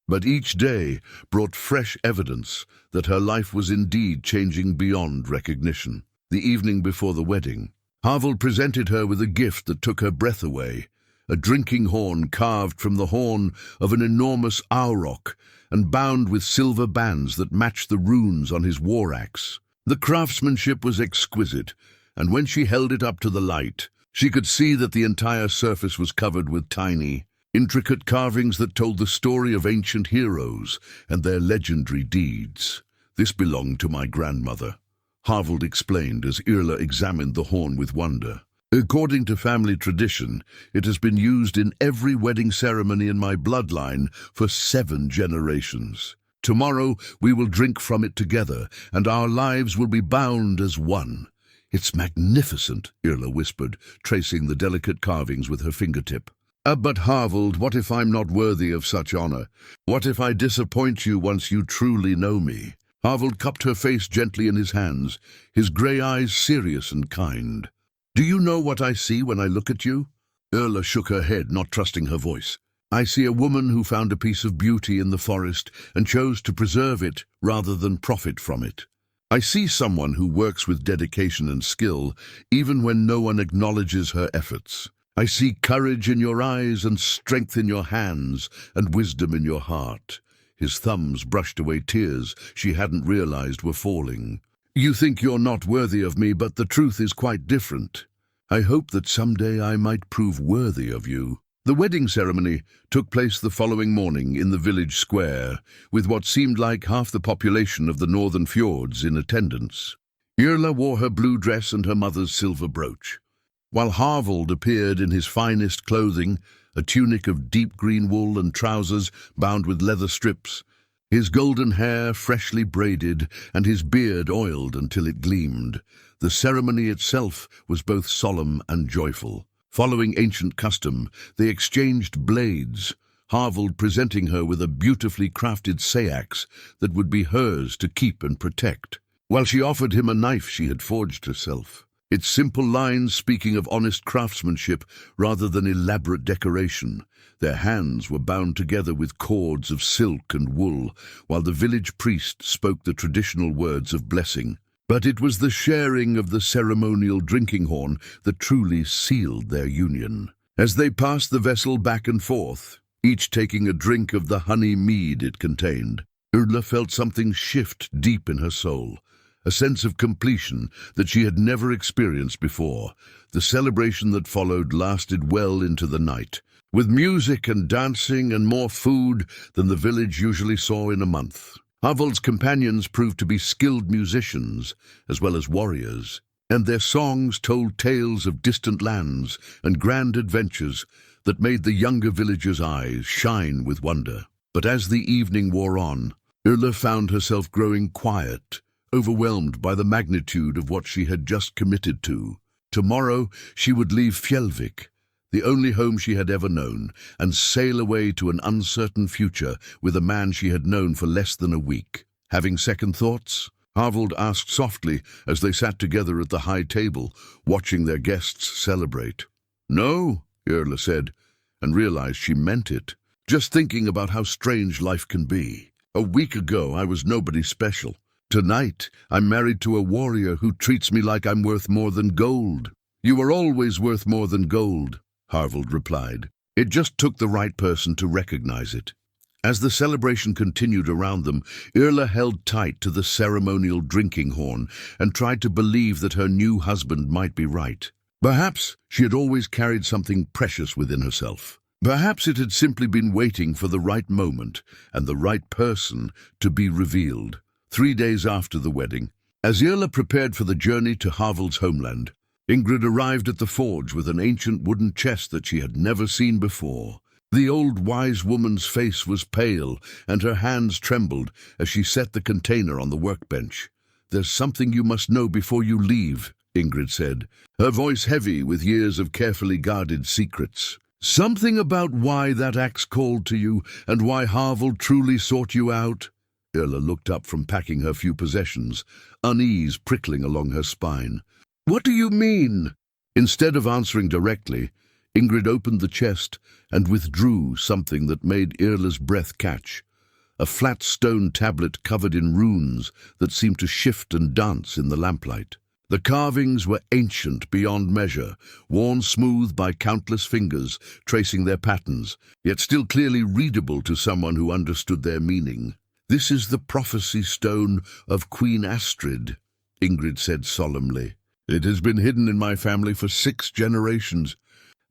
Speaker 1: But each day brought fresh evidence that her life was indeed changing beyond recognition. The evening before the wedding, Harvald presented her with a gift that took her breath away, a drinking horn carved from the horn of an enormous auroch and bound with silver bands that matched the runes on his war axe. The craftsmanship was exquisite, and when she held it up to the light, she could see that the entire surface was covered with tiny, intricate carvings that told the story of ancient heroes and their legendary deeds. "This belonged to my grandmother," Harvald explained as Yrla examined the horn with wonder. "According to family tradition, it has been used in every wedding ceremony in my bloodline for 7 generations. Tomorrow we will drink from it together, and our lives will be bound as one." "It's magnificent," Yrla whispered, tracing the delicate carvings with her fingertip. But Harvald, what if I'm not worthy of such honor? What if I disappoint you once you truly know me?" Harvald cupped her face gently in his hands, his grey eyes serious and kind. "Do you know what I see when I look at you?" Yrla shook her head, not trusting her voice. "I see a woman who found a piece of beauty in the forest and chose to preserve it rather than profit from it. I see someone who works with dedication and skill, even when no one acknowledges her efforts. I see courage in your eyes and strength in your hands and wisdom in your heart." His thumbs brushed away tears she hadn't realized were falling. "You think you're not worthy of me, but the truth is quite different. I hope that someday I might prove worthy of you." The wedding ceremony took place the following morning in the village square, with what seemed like half the population of the northern fjords in attendance. Yrla wore her blue dress and her mother's silver brooch, while Harvald appeared in his finest clothing, a tunic of deep green wool and trousers bound with leather strips, his golden hair freshly braided and his beard oiled until it gleamed. The ceremony itself was both solemn and joyful. Following ancient custom, they exchanged blades, Harvald presenting her with a beautifully crafted sayax that would be hers to keep and protect, while she offered him a knife she had forged herself, its simple lines speaking of honest craftsmanship rather than elaborate decoration. Their hands were bound together with cords of silk and wool, while the village priest spoke the traditional words of blessing. But it was the sharing of the ceremonial drinking horn that truly sealed their union. As they passed the vessel back and forth, each taking a drink of the honey mead it contained, Yrla felt something shift deep in her soul, a sense of completion that she had never experienced before. The celebration that followed lasted well into the night, with music and dancing and more food than the village usually saw in a month. Harvald's companions proved to be skilled musicians as well as warriors, and their songs told tales of distant lands and grand adventures that made the younger villagers' eyes shine with wonder. But as the evening wore on, Yrla found herself growing quiet, overwhelmed by the magnitude of what she had just committed to. Tomorrow she would leave Fjellvik, the only home she had ever known, and sail away to an uncertain future with a man she had known for less than a week. Having second thoughts, Harvald asked softly as they sat together at the high table, watching their guests celebrate. "No," Yrla said, and realized she meant it. "Just thinking about how strange life can be. A week ago I was nobody special. Tonight I'm married to a warrior who treats me like I'm worth more than gold." "You are always worth more than gold," Harvald replied. "It just took the right person to recognize it." As the celebration continued around them, Yrla held tight to the ceremonial drinking horn and tried to believe that her new husband might be right. Perhaps she had always carried something precious within herself. Perhaps it had simply been waiting for the right moment and the right person to be revealed. 3 days after the wedding, as Yrla prepared for the journey to Harvald's homeland, Ingrid arrived at the forge with an ancient wooden chest that she had never seen before. The old wise woman's face was pale, and her hands trembled as she set the container on the workbench. "There's something you must know before you leave," Ingrid said, her voice heavy with years of carefully guarded secrets. "Something about why that axe called to you, and why Harvald truly sought you out." Yrla looked up from packing her few possessions, unease prickling along her spine. "What do you mean?" Instead of answering directly, Ingrid opened the chest and withdrew something that made Yrla's breath catch. A flat stone tablet covered in runes that seemed to shift and dance in the lamplight. The carvings were ancient beyond measure, worn smooth by countless fingers, tracing their patterns, yet still clearly readable to someone who understood their meaning. "This is the prophecy stone of Queen Astrid," Ingrid said solemnly. "It has been hidden in my family for 6 generations,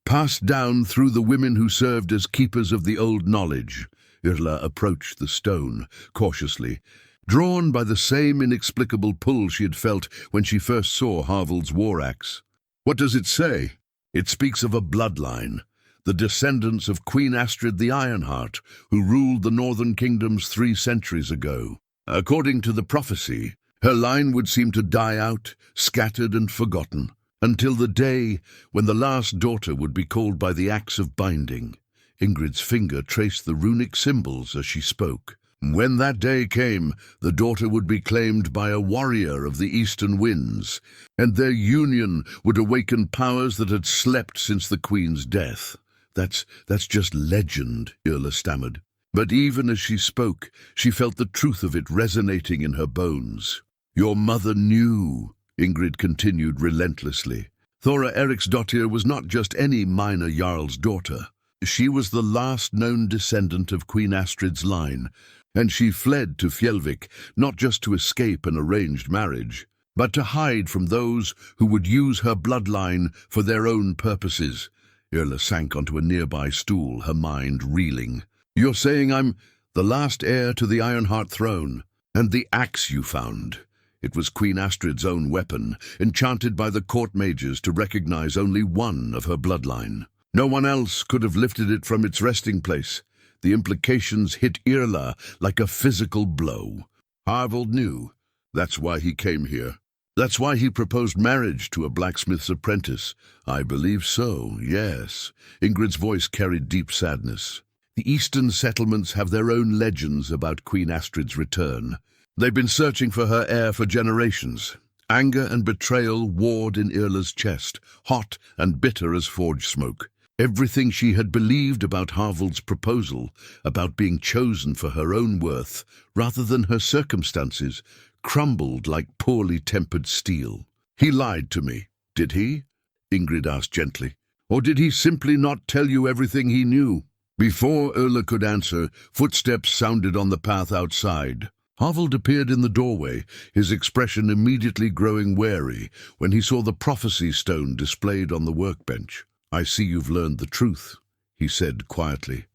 Speaker 1: passed down through the women who served as keepers of the old knowledge." Yrla approached the stone, cautiously, drawn by the same inexplicable pull she had felt when she first saw Harvald's war axe. "What does it say?" "It speaks of a bloodline, the descendants of Queen Astrid the Ironheart, who ruled the northern kingdoms 3 centuries ago. According to the prophecy, her line would seem to die out, scattered and forgotten, until the day when the last daughter would be called by the axe of binding." Ingrid's finger traced the runic symbols as she spoke. "When that day came, the daughter would be claimed by a warrior of the eastern winds, and their union would awaken powers that had slept since the queen's death." That's just legend," Yrla stammered. But even as she spoke, she felt the truth of it resonating in her bones. "Your mother knew," Ingrid continued relentlessly. "Thora Eriksdottir was not just any minor jarl's daughter. She was the last known descendant of Queen Astrid's line, and she fled to Fjellvik not just to escape an arranged marriage, but to hide from those who would use her bloodline for their own purposes." Yrla sank onto a nearby stool, her mind reeling. "You're saying I'm the last heir to the Ironheart throne? And the axe you found? It was Queen Astrid's own weapon, enchanted by the court mages to recognize only one of her bloodline. No one else could have lifted it from its resting place." The implications hit Yrla like a physical blow. "Harvald knew. That's why he came here. That's why he proposed marriage to a blacksmith's apprentice." "I believe so, yes." Ingrid's voice carried deep sadness. "The eastern settlements have their own legends about Queen Astrid's return. They've been searching for her heir for generations." Anger and betrayal warred in Yrla's chest, hot and bitter as forge smoke. Everything she had believed about Harvald's proposal, about being chosen for her own worth rather than her circumstances, crumbled like poorly tempered steel. "He lied to me, did he?" Ingrid asked gently. "Or did he simply not tell you everything he knew?" Before Yrla could answer, footsteps sounded on the path outside. Harvald appeared in the doorway, his expression immediately growing wary when he saw the prophecy stone displayed on the workbench. "I see you've learned the truth," he said quietly.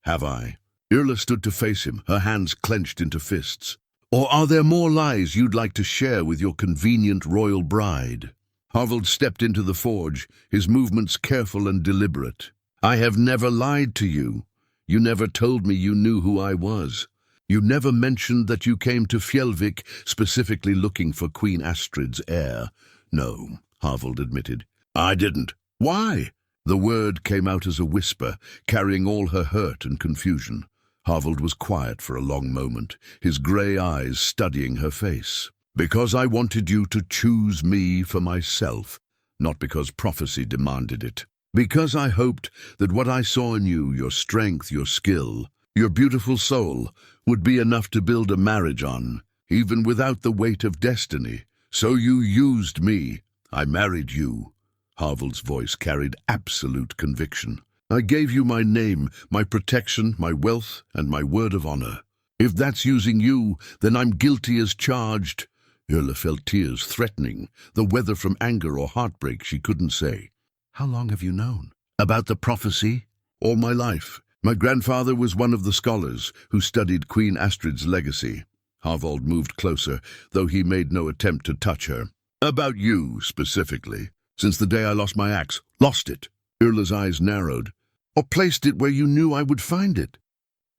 Speaker 1: "Have I?" Yrla stood to face him, her hands clenched into fists. "Or are there more lies you'd like to share with your convenient royal bride?" Harvald stepped into the forge, his movements careful and deliberate. "I have never lied to you. You never told me you knew who I was. You never mentioned that you came to Fjellvik specifically looking for Queen Astrid's heir." "No," Harvald admitted. "I didn't." "Why?" The word came out as a whisper, carrying all her hurt and confusion. Harvald was quiet for a long moment, his grey eyes studying her face. "Because I wanted you to choose me for myself, not because prophecy demanded it. Because I hoped that what I saw in you, your strength, your skill, your beautiful soul, would be enough to build a marriage on, even without the weight of destiny. So you used me. I married you." Harvald's voice carried absolute conviction. "I gave you my name, my protection, my wealth, and my word of honor. If that's using you, then I'm guilty as charged." Yrla felt tears threatening, the whether from anger or heartbreak she couldn't say. "How long have you known?" "About the prophecy?" "All my life. My grandfather was one of the scholars who studied Queen Astrid's legacy." Harvald moved closer, though he made no attempt to touch her. "About you, specifically. Since the day I lost my axe." "Lost it?" Yrla's eyes narrowed. "Or placed it where you knew I would find it?"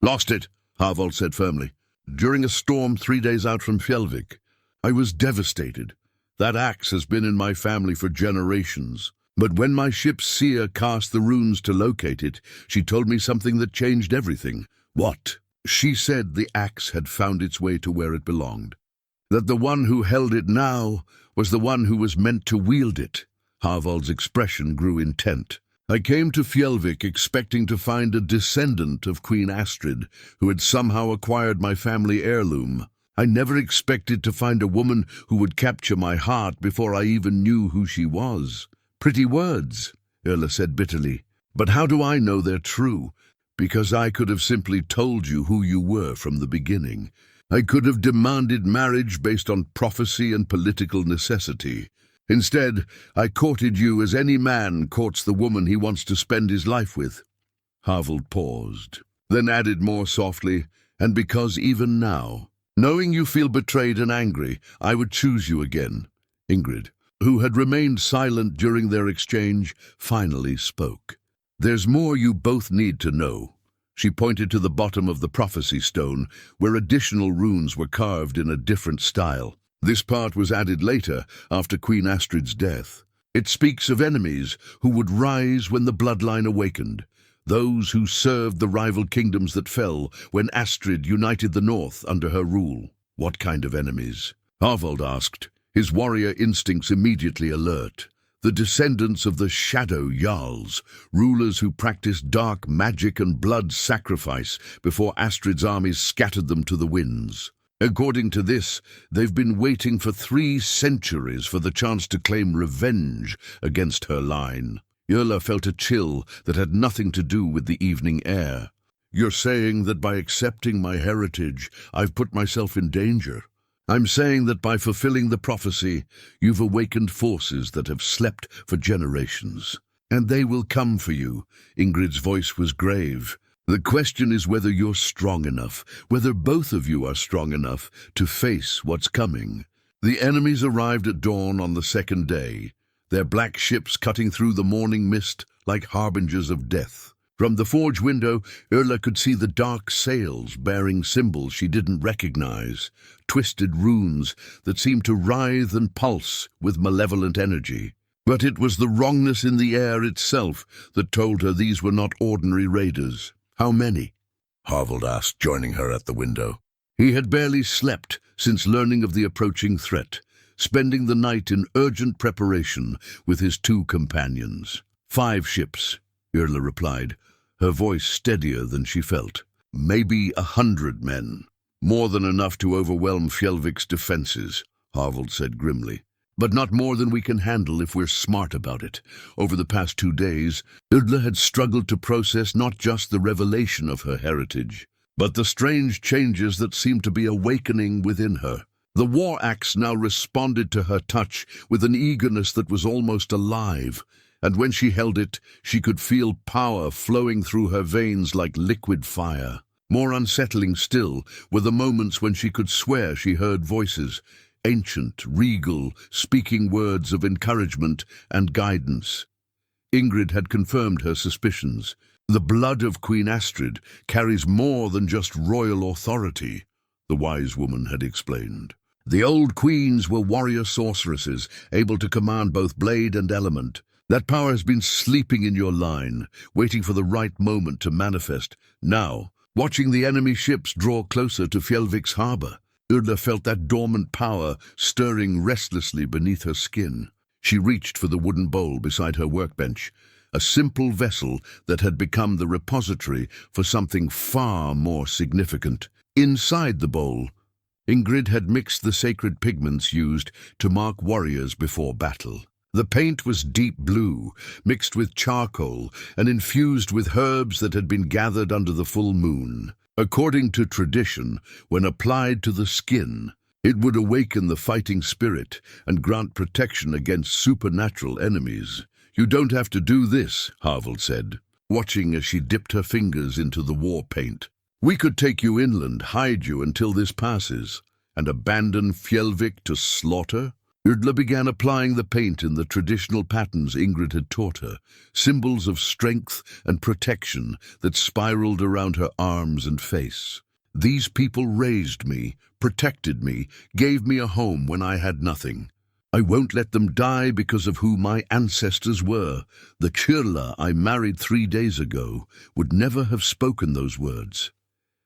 Speaker 1: "Lost it," Harvald said firmly. "During a storm 3 days out from Fjellvik. I was devastated. That axe has been in my family for generations. But when my ship's seer cast the runes to locate it, she told me something that changed everything." "What?" "She said the axe had found its way to where it belonged. That the one who held it now was the one who was meant to wield it." Harvald's expression grew intent. "I came to Fjellvik expecting to find a descendant of Queen Astrid who had somehow acquired my family heirloom. I never expected to find a woman who would capture my heart before I even knew who she was." "Pretty words," Yrla said bitterly. "But how do I know they're true? Because I could have simply told you who you were from the beginning. I could have demanded marriage based on prophecy and political necessity. Instead, I courted you as any man courts the woman he wants to spend his life with." Harvald paused, then added more softly, "And because even now, knowing you feel betrayed and angry, I would choose you again." Ingrid, who had remained silent during their exchange, finally spoke. "There's more you both need to know." She pointed to the bottom of the prophecy stone, where additional runes were carved in a different style. This part was added later, after Queen Astrid's death. It speaks of enemies who would rise when the bloodline awakened, those who served the rival kingdoms that fell when Astrid united the north under her rule. "What kind of enemies?" Harvald asked, his warrior instincts immediately alert. "The descendants of the Shadow Jarls, rulers who practiced dark magic and blood sacrifice before Astrid's armies scattered them to the winds. According to this, they've been waiting for 3 centuries for the chance to claim revenge against her line." Yrla felt a chill that had nothing to do with the evening air. "You're saying that by accepting my heritage, I've put myself in danger?" "I'm saying that by fulfilling the prophecy, you've awakened forces that have slept for generations. And they will come for you." Ingrid's voice was grave. "The question is whether you're strong enough, whether both of you are strong enough to face what's coming." The enemies arrived at dawn on the 2nd day, their black ships cutting through the morning mist like harbingers of death. From the forge window, Yrla could see the dark sails bearing symbols she didn't recognize, twisted runes that seemed to writhe and pulse with malevolent energy. But it was the wrongness in the air itself that told her these were not ordinary raiders. "How many?" Harvald asked, joining her at the window. He had barely slept since learning of the approaching threat, spending the night in urgent preparation with his 2 companions. 5 ships, Yrla replied, her voice steadier than she felt. "Maybe 100 men. More than enough to overwhelm Fjellvik's defenses," Harvald said grimly. "But not more than we can handle if we're smart about it." Over the past 2 days, Yrla had struggled to process not just the revelation of her heritage, but the strange changes that seemed to be awakening within her. The war axe now responded to her touch with an eagerness that was almost alive, and when she held it, she could feel power flowing through her veins like liquid fire. More unsettling still were the moments when she could swear she heard voices, ancient, regal, speaking words of encouragement and guidance. Ingrid had confirmed her suspicions. The blood of Queen Astrid carries more than just royal authority, the wise woman had explained. The old queens were warrior sorceresses, able to command both blade and element. That power has been sleeping in your line, waiting for the right moment to manifest. Now, watching the enemy ships draw closer to Fjellvik's harbor, Yrla felt that dormant power stirring restlessly beneath her skin. She reached for the wooden bowl beside her workbench, a simple vessel that had become the repository for something far more significant. Inside the bowl, Ingrid had mixed the sacred pigments used to mark warriors before battle. The paint was deep blue, mixed with charcoal and infused with herbs that had been gathered under the full moon. According to tradition, when applied to the skin, it would awaken the fighting spirit and grant protection against supernatural enemies. "You don't have to do this," Harvald said, watching as she dipped her fingers into the war paint. "We could take you inland, hide you until this passes, and abandon Fjellvik to slaughter." Yrla began applying the paint in the traditional patterns Ingrid had taught her, symbols of strength and protection that spiraled around her arms and face. "These people raised me, protected me, gave me a home when I had nothing. I won't let them die because of who my ancestors were. The Yrla I married 3 days ago would never have spoken those words."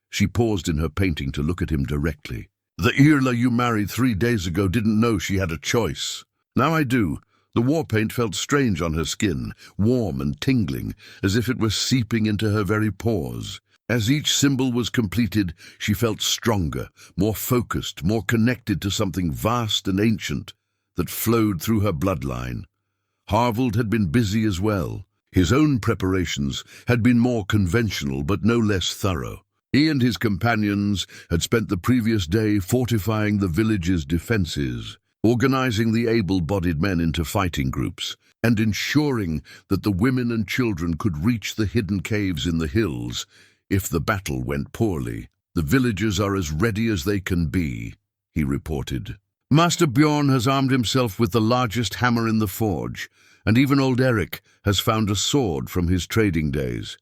Speaker 1: She paused in her painting to look at him directly. "The Yrla you married 3 days ago didn't know she had a choice. Now I do." The war paint felt strange on her skin, warm and tingling, as if it were seeping into her very pores. As each symbol was completed, she felt stronger, more focused, more connected to something vast and ancient that flowed through her bloodline. Harvald had been busy as well. His own preparations had been more conventional but no less thorough. He and his companions had spent the previous day fortifying the village's defenses, organizing the able-bodied men into fighting groups, and ensuring that the women and children could reach the hidden caves in the hills if the battle went poorly. "The villagers are as ready as they can be," he reported. "Master Bjorn has armed himself with the largest hammer in the forge, and even old Eric has found a sword from his trading days.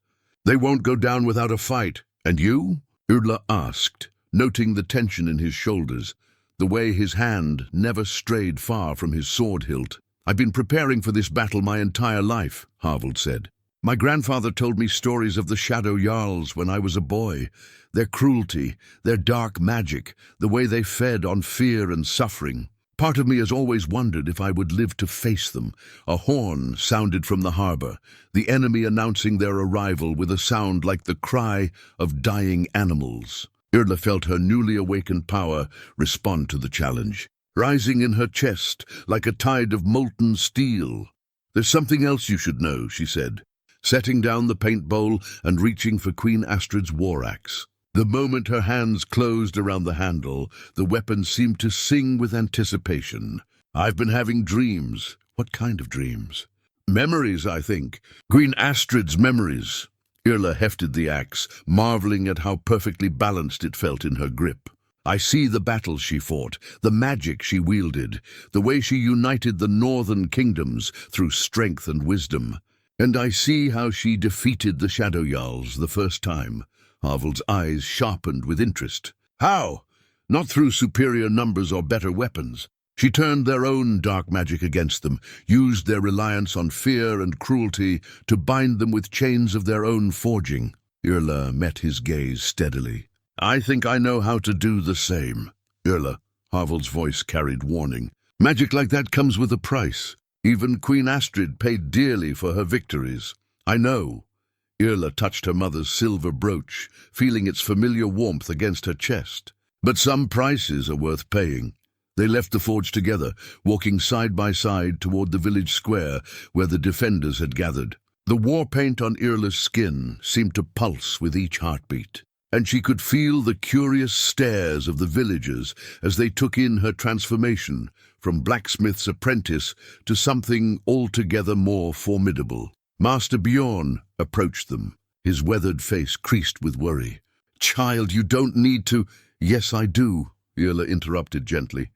Speaker 1: They won't go down without a fight. And you?" Yrla asked, noting the tension in his shoulders, the way his hand never strayed far from his sword hilt. "I've been preparing for this battle my entire life," Harvald said. "My grandfather told me stories of the Shadow Jarls when I was a boy, their cruelty, their dark magic, the way they fed on fear and suffering. Part of me has always wondered if I would live to face them." A horn sounded from the harbor, the enemy announcing their arrival with a sound like the cry of dying animals. Yrla felt her newly awakened power respond to the challenge, rising in her chest like a tide of molten steel. "There's something else you should know," she said, setting down the paint bowl and reaching for Queen Astrid's war axe. The moment her hands closed around the handle, the weapon seemed to sing with anticipation. "I've been having dreams." "What kind of dreams?" "Memories, I think. Queen Astrid's memories." Yrla hefted the axe, marveling at how perfectly balanced it felt in her grip. "I see the battles she fought, the magic she wielded, the way she united the northern kingdoms through strength and wisdom. And I see how she defeated the Shadow Jarls the first time." Harvald's eyes sharpened with interest. "How?" "Not through superior numbers or better weapons. She turned their own dark magic against them, used their reliance on fear and cruelty to bind them with chains of their own forging." Yrla met his gaze steadily. "I think I know how to do the same." "Yrla," Harvald's voice carried warning. "Magic like that comes with a price. Even Queen Astrid paid dearly for her victories." "I know." Yrla touched her mother's silver brooch, feeling its familiar warmth against her chest. "But some prices are worth paying." They left the forge together, walking side by side toward the village square where the defenders had gathered. The war paint on Yrla's skin seemed to pulse with each heartbeat. and she could feel the curious stares of the villagers as they took in her transformation from blacksmith's apprentice to something altogether more formidable. Master Bjorn approached them, his weathered face creased with worry. "Child, you don't need to—" "Yes, I do," Yrla interrupted gently.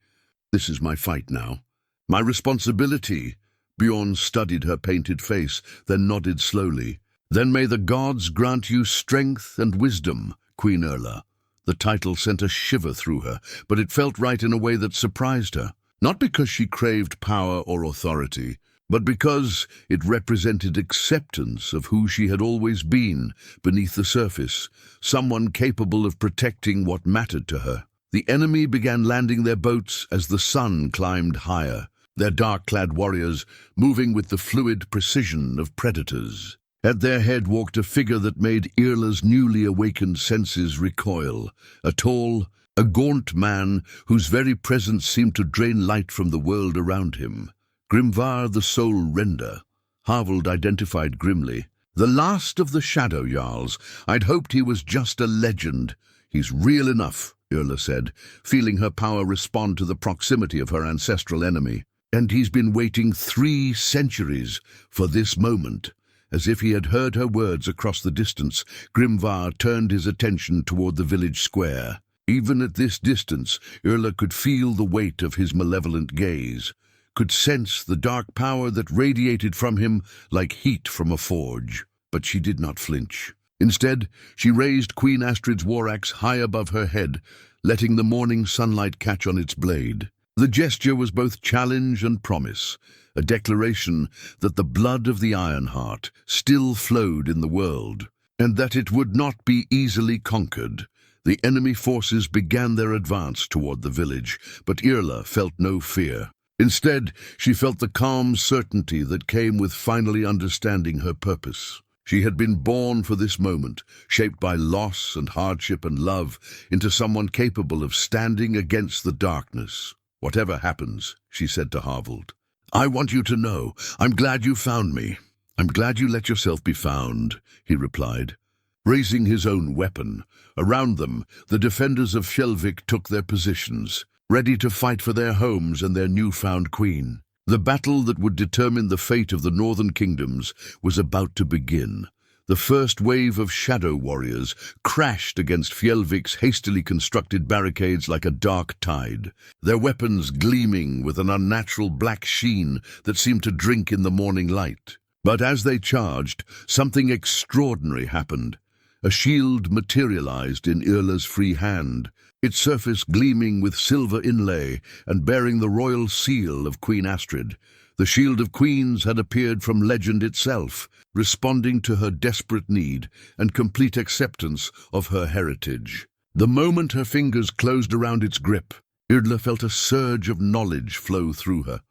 Speaker 1: "This is my fight now. My responsibility." Bjorn studied her painted face, then nodded slowly. "Then may the gods grant you strength and wisdom, Queen Yrla." The title sent a shiver through her, but it felt right in a way that surprised her. Not because she craved power or authority, but because it represented acceptance of who she had always been beneath the surface, someone capable of protecting what mattered to her. The enemy began landing their boats as the sun climbed higher, their dark-clad warriors moving with the fluid precision of predators. At their head walked a figure that made Yrla's newly awakened senses recoil, a tall, a gaunt man whose very presence seemed to drain light from the world around him. Grimvar the Soul Render, Harvald identified grimly. "The last of the Shadow Jarls. I'd hoped he was just a legend." "He's real enough," Yrla said, feeling her power respond to the proximity of her ancestral enemy. "And he's been waiting 3 centuries for this moment." As if he had heard her words across the distance, Grimvar turned his attention toward the village square. Even at this distance, Yrla could feel the weight of his malevolent gaze, could sense the dark power that radiated from him like heat from a forge. But she did not flinch. Instead, she raised Queen Astrid's war axe high above her head, letting the morning sunlight catch on its blade. The gesture was both challenge and promise, a declaration that the blood of the Ironheart still flowed in the world, and that it would not be easily conquered. The enemy forces began their advance toward the village, but Yrla felt no fear. Instead, she felt the calm certainty that came with finally understanding her purpose. She had been born for this moment, shaped by loss and hardship and love, into someone capable of standing against the darkness. "Whatever happens," she said to Harvald, "I want you to know, I'm glad you found me." "I'm glad you let yourself be found," he replied. Raising his own weapon, around them, the defenders of Fjellvik took their positions, ready to fight for their homes and their newfound queen. The battle that would determine the fate of the northern kingdoms was about to begin. The first wave of shadow warriors crashed against Fjellvik's hastily constructed barricades like a dark tide, their weapons gleaming with an unnatural black sheen that seemed to drink in the morning light. But as they charged, something extraordinary happened. A shield materialized in Yrla's free hand, its surface gleaming with silver inlay and bearing the royal seal of Queen Astrid. The Shield of Queens had appeared from legend itself, responding to her desperate need and complete acceptance of her heritage. The moment her fingers closed around its grip, Yrla felt a surge of knowledge flow through her.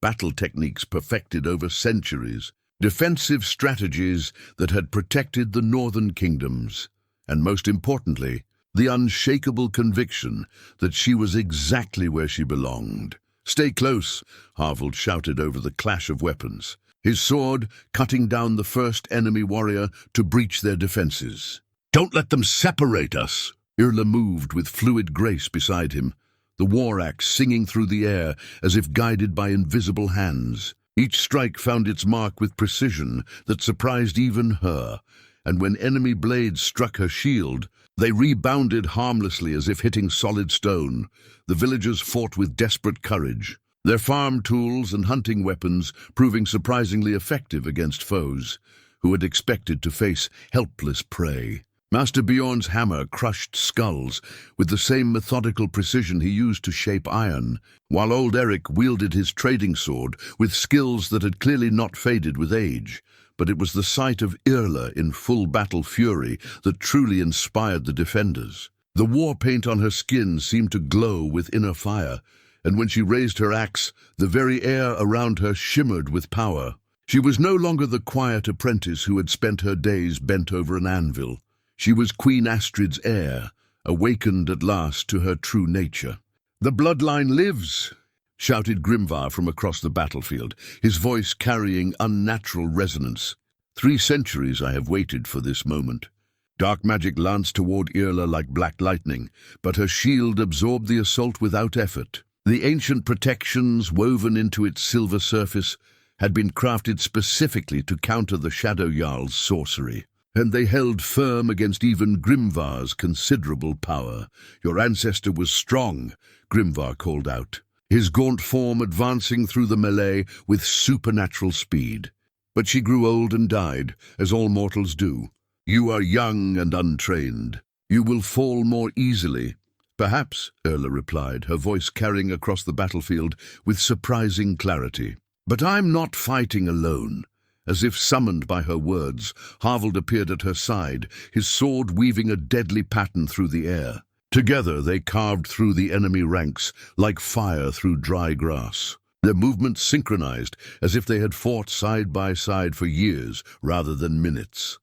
Speaker 1: Battle techniques perfected over centuries, defensive strategies that had protected the northern kingdoms, and most importantly, the unshakable conviction that she was exactly where she belonged. "Stay close," Harvald shouted over the clash of weapons, his sword cutting down the first enemy warrior to breach their defenses. "Don't let them separate us!" Yrla moved with fluid grace beside him, the war axe singing through the air as if guided by invisible hands. Each strike found its mark with precision that surprised even her, and when enemy blades struck her shield, they rebounded harmlessly as if hitting solid stone. The villagers fought with desperate courage, their farm tools and hunting weapons proving surprisingly effective against foes who had expected to face helpless prey. Master Bjorn's hammer crushed skulls with the same methodical precision he used to shape iron, while old Eric wielded his trading sword with skills that had clearly not faded with age. But it was the sight of Yrla in full battle fury that truly inspired the defenders. The war paint on her skin seemed to glow with inner fire, and when she raised her axe, the very air around her shimmered with power. She was no longer the quiet apprentice who had spent her days bent over an anvil. She was Queen Astrid's heir, awakened at last to her true nature. "The bloodline lives!" shouted Grimvar from across the battlefield, his voice carrying unnatural resonance. 3 centuries I have waited for this moment. Dark magic lanced toward Yrla like black lightning, but her shield absorbed the assault without effort. The ancient protections woven into its silver surface had been crafted specifically to counter the Shadow Jarl's sorcery, and they held firm against even Grimvar's considerable power. "Your ancestor was strong," Grimvar called out, his gaunt form advancing through the melee with supernatural speed. "But she grew old and died, as all mortals do. You are young and untrained. You will fall more easily." "Perhaps," Yrla replied, her voice carrying across the battlefield with surprising clarity. "But I'm not fighting alone." As if summoned by her words, Harvald appeared at her side, his sword weaving a deadly pattern through the air. Together they carved through the enemy ranks like fire through dry grass. Their movements synchronized, as if they had fought side by side for years rather than minutes.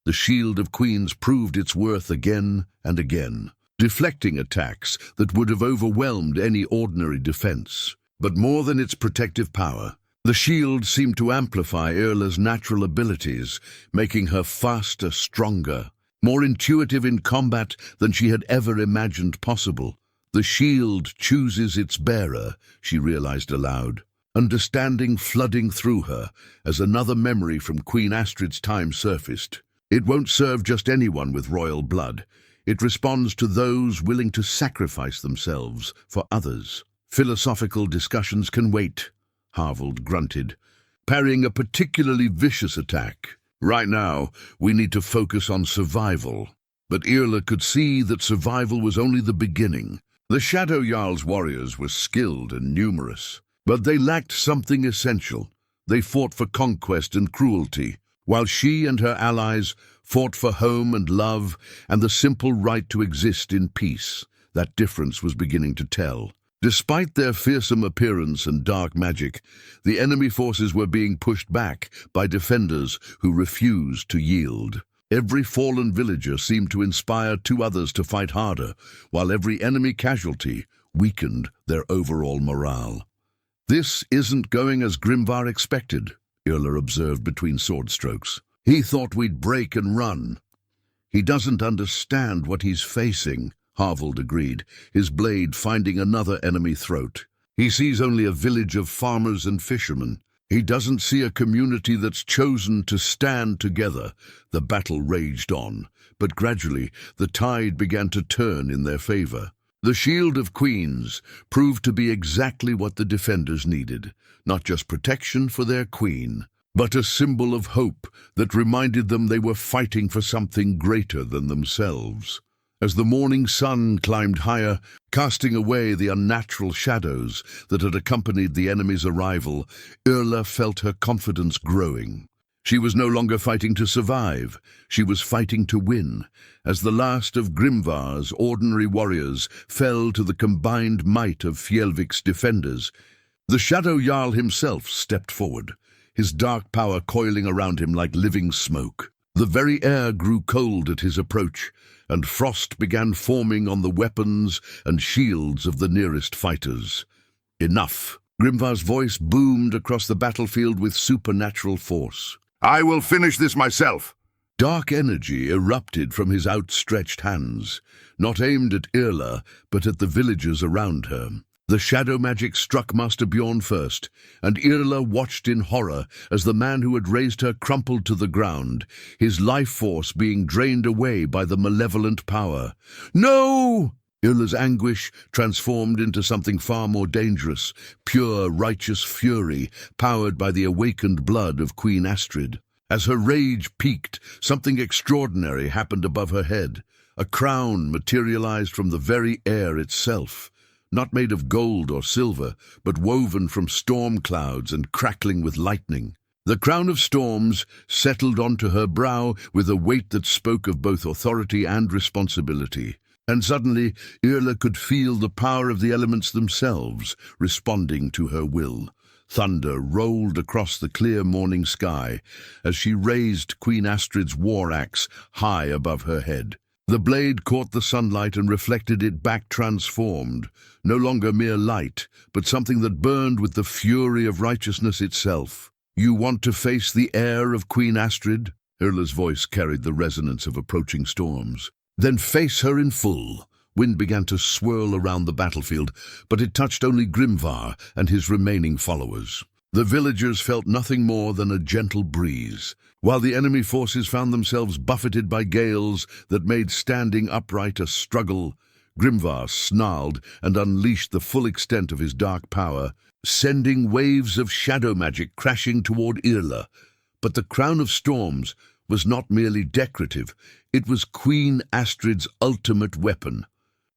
Speaker 1: The Shield of Queens proved its worth again and again, deflecting attacks that would have overwhelmed any ordinary defense. But more than its protective power, the shield seemed to amplify Yrla's natural abilities, making her faster, stronger, more intuitive in combat than she had ever imagined possible. "The shield chooses its bearer," she realized aloud, understanding flooding through her as another memory from Queen Astrid's time surfaced. "It won't serve just anyone with royal blood. It responds to those willing to sacrifice themselves for others." "Philosophical discussions can wait," Harvald grunted, parrying a particularly vicious attack. "Right now, we need to focus on survival." But Yrla could see that survival was only the beginning. The Shadow Jarl's warriors were skilled and numerous, but they lacked something essential. They fought for conquest and cruelty, while she and her allies fought for home and love and the simple right to exist in peace. That difference was beginning to tell. Despite their fearsome appearance and dark magic, the enemy forces were being pushed back by defenders who refused to yield. Every fallen villager seemed to inspire two others to fight harder, while every enemy casualty weakened their overall morale. "This isn't going as Grimvar expected," Yrla observed between sword strokes. "He thought we'd break and run." "He doesn't understand what he's facing," Harvald agreed, his blade finding another enemy throat. "He sees only a village of farmers and fishermen. He doesn't see a community that's chosen to stand together." The battle raged on, but gradually the tide began to turn in their favor. The Shield of Queens proved to be exactly what the defenders needed, not just protection for their queen, but a symbol of hope that reminded them they were fighting for something greater than themselves. As the morning sun climbed higher, casting away the unnatural shadows that had accompanied the enemy's arrival, Yrla felt her confidence growing. She was no longer fighting to survive, she was fighting to win, as the last of Grimvar's ordinary warriors fell to the combined might of Fjellvik's defenders. The Shadow Jarl himself stepped forward, his dark power coiling around him like living smoke. The very air grew cold at his approach, and frost began forming on the weapons and shields of the nearest fighters. "Enough!" Grimvar's voice boomed across the battlefield with supernatural force. "I will finish this myself!" Dark energy erupted from his outstretched hands, not aimed at Yrla, but at the villagers around her. The shadow magic struck Master Bjorn first, and Yrla watched in horror as the man who had raised her crumpled to the ground, his life force being drained away by the malevolent power. "No!" Yrla's anguish transformed into something far more dangerous, pure, righteous fury, powered by the awakened blood of Queen Astrid. As her rage peaked, something extraordinary happened above her head. A crown materialized from the very air itself, not made of gold or silver, but woven from storm clouds and crackling with lightning. The crown of storms settled onto her brow with a weight that spoke of both authority and responsibility. And suddenly, Yrla could feel the power of the elements themselves responding to her will. Thunder rolled across the clear morning sky as she raised Queen Astrid's war axe high above her head. The blade caught the sunlight and reflected it back transformed, no longer mere light, but something that burned with the fury of righteousness itself. "You want to face the heir of Queen Astrid?" Yrla's voice carried the resonance of approaching storms. "Then face her in full." Wind began to swirl around the battlefield, but it touched only Grimvar and his remaining followers. The villagers felt nothing more than a gentle breeze, while the enemy forces found themselves buffeted by gales that made standing upright a struggle. Grimvar snarled and unleashed the full extent of his dark power, sending waves of shadow magic crashing toward Yrla. But the crown of storms was not merely decorative, it was Queen Astrid's ultimate weapon,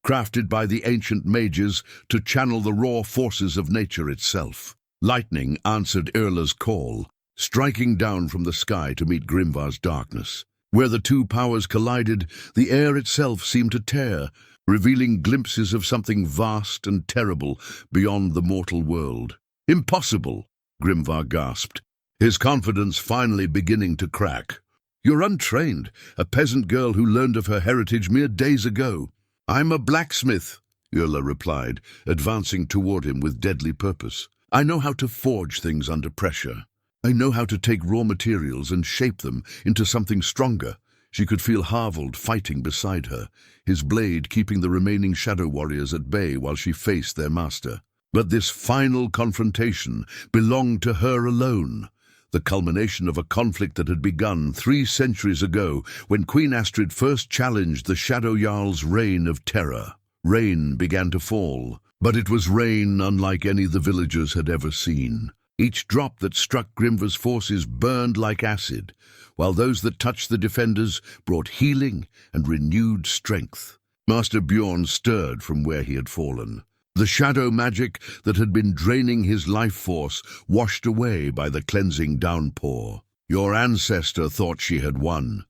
Speaker 1: crafted by the ancient mages to channel the raw forces of nature itself. Lightning answered Yrla's call, striking down from the sky to meet Grimvar's darkness. Where the two powers collided, the air itself seemed to tear, revealing glimpses of something vast and terrible beyond the mortal world. "Impossible!" Grimvar gasped, his confidence finally beginning to crack. "You're untrained, a peasant girl who learned of her heritage mere days ago." "I'm a blacksmith," Yrla replied, advancing toward him with deadly purpose. "I know how to forge things under pressure. I know how to take raw materials and shape them into something stronger." She could feel Harvald fighting beside her, his blade keeping the remaining shadow warriors at bay while she faced their master. But this final confrontation belonged to her alone, the culmination of a conflict that had begun 3 centuries ago when Queen Astrid first challenged the Shadow Jarl's reign of terror. Rain began to fall, but it was rain unlike any the villagers had ever seen. Each drop that struck Grimvar's forces burned like acid, while those that touched the defenders brought healing and renewed strength. Master Bjorn stirred from where he had fallen. The shadow magic that had been draining his life force washed away by the cleansing downpour. "Your ancestor thought she had won,"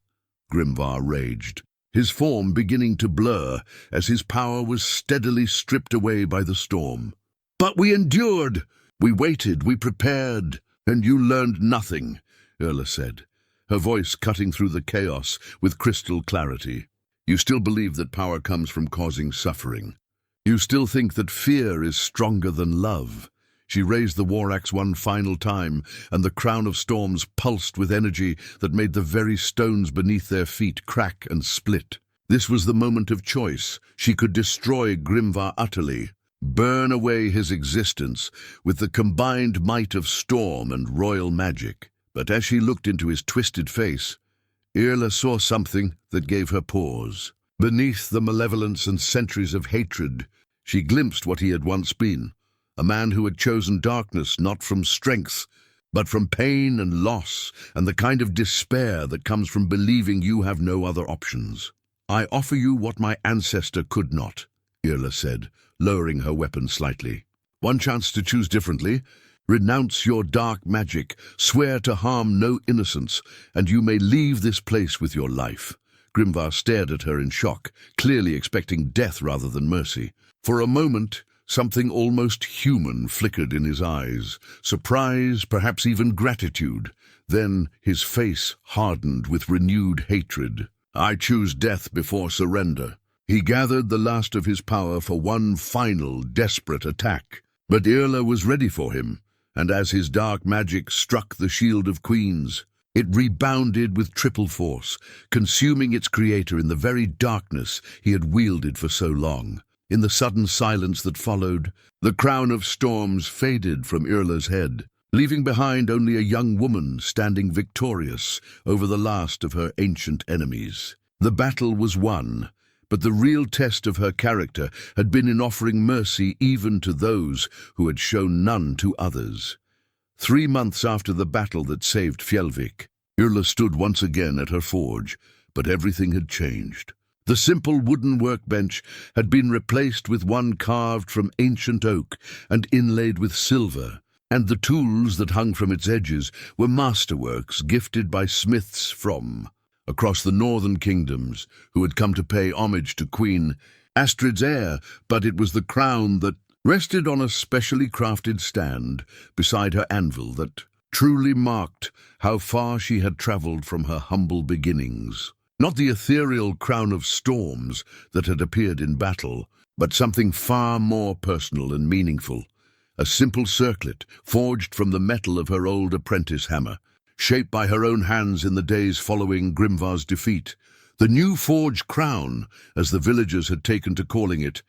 Speaker 1: Grimvar raged, his form beginning to blur as his power was steadily stripped away by the storm. "But we endured! We waited, we prepared, and you learned nothing," Yrla said, her voice cutting through the chaos with crystal clarity. "You still believe that power comes from causing suffering. You still think that fear is stronger than love." She raised the war axe one final time, and the crown of storms pulsed with energy that made the very stones beneath their feet crack and split. This was the moment of choice. She could destroy Grimvar utterly, burn away his existence with the combined might of storm and royal magic. But as she looked into his twisted face, Yrla saw something that gave her pause. Beneath the malevolence and centuries of hatred, she glimpsed what he had once been, a man who had chosen darkness not from strength, but from pain and loss and the kind of despair that comes from believing you have no other options. "I offer you what my ancestor could not," Yrla said, lowering her weapon slightly. "One chance to choose differently. Renounce your dark magic, swear to harm no innocents, and you may leave this place with your life." Grimvar stared at her in shock, clearly expecting death rather than mercy. For a moment, something almost human flickered in his eyes, surprise, perhaps even gratitude. Then his face hardened with renewed hatred. "I choose death before surrender." He gathered the last of his power for one final, desperate attack. But Yrla was ready for him, and as his dark magic struck the Shield of Queens, it rebounded with triple force, consuming its creator in the very darkness he had wielded for so long. In the sudden silence that followed, the crown of storms faded from Yrla's head, leaving behind only a young woman standing victorious over the last of her ancient enemies. The battle was won, but the real test of her character had been in offering mercy even to those who had shown none to others. 3 months after the battle that saved Fjellvik, Yrla stood once again at her forge, but everything had changed. The simple wooden workbench had been replaced with one carved from ancient oak and inlaid with silver, and the tools that hung from its edges were masterworks gifted by smiths from across the northern kingdoms who had come to pay homage to Queen Astrid's heir, but it was the crown that rested on a specially crafted stand beside her anvil that truly marked how far she had travelled from her humble beginnings. Not the ethereal crown of storms that had appeared in battle, but something far more personal and meaningful. A simple circlet forged from the metal of her old apprentice hammer, shaped by her own hands in the days following Grimvar's defeat. The new forged crown, as the villagers had taken to calling it,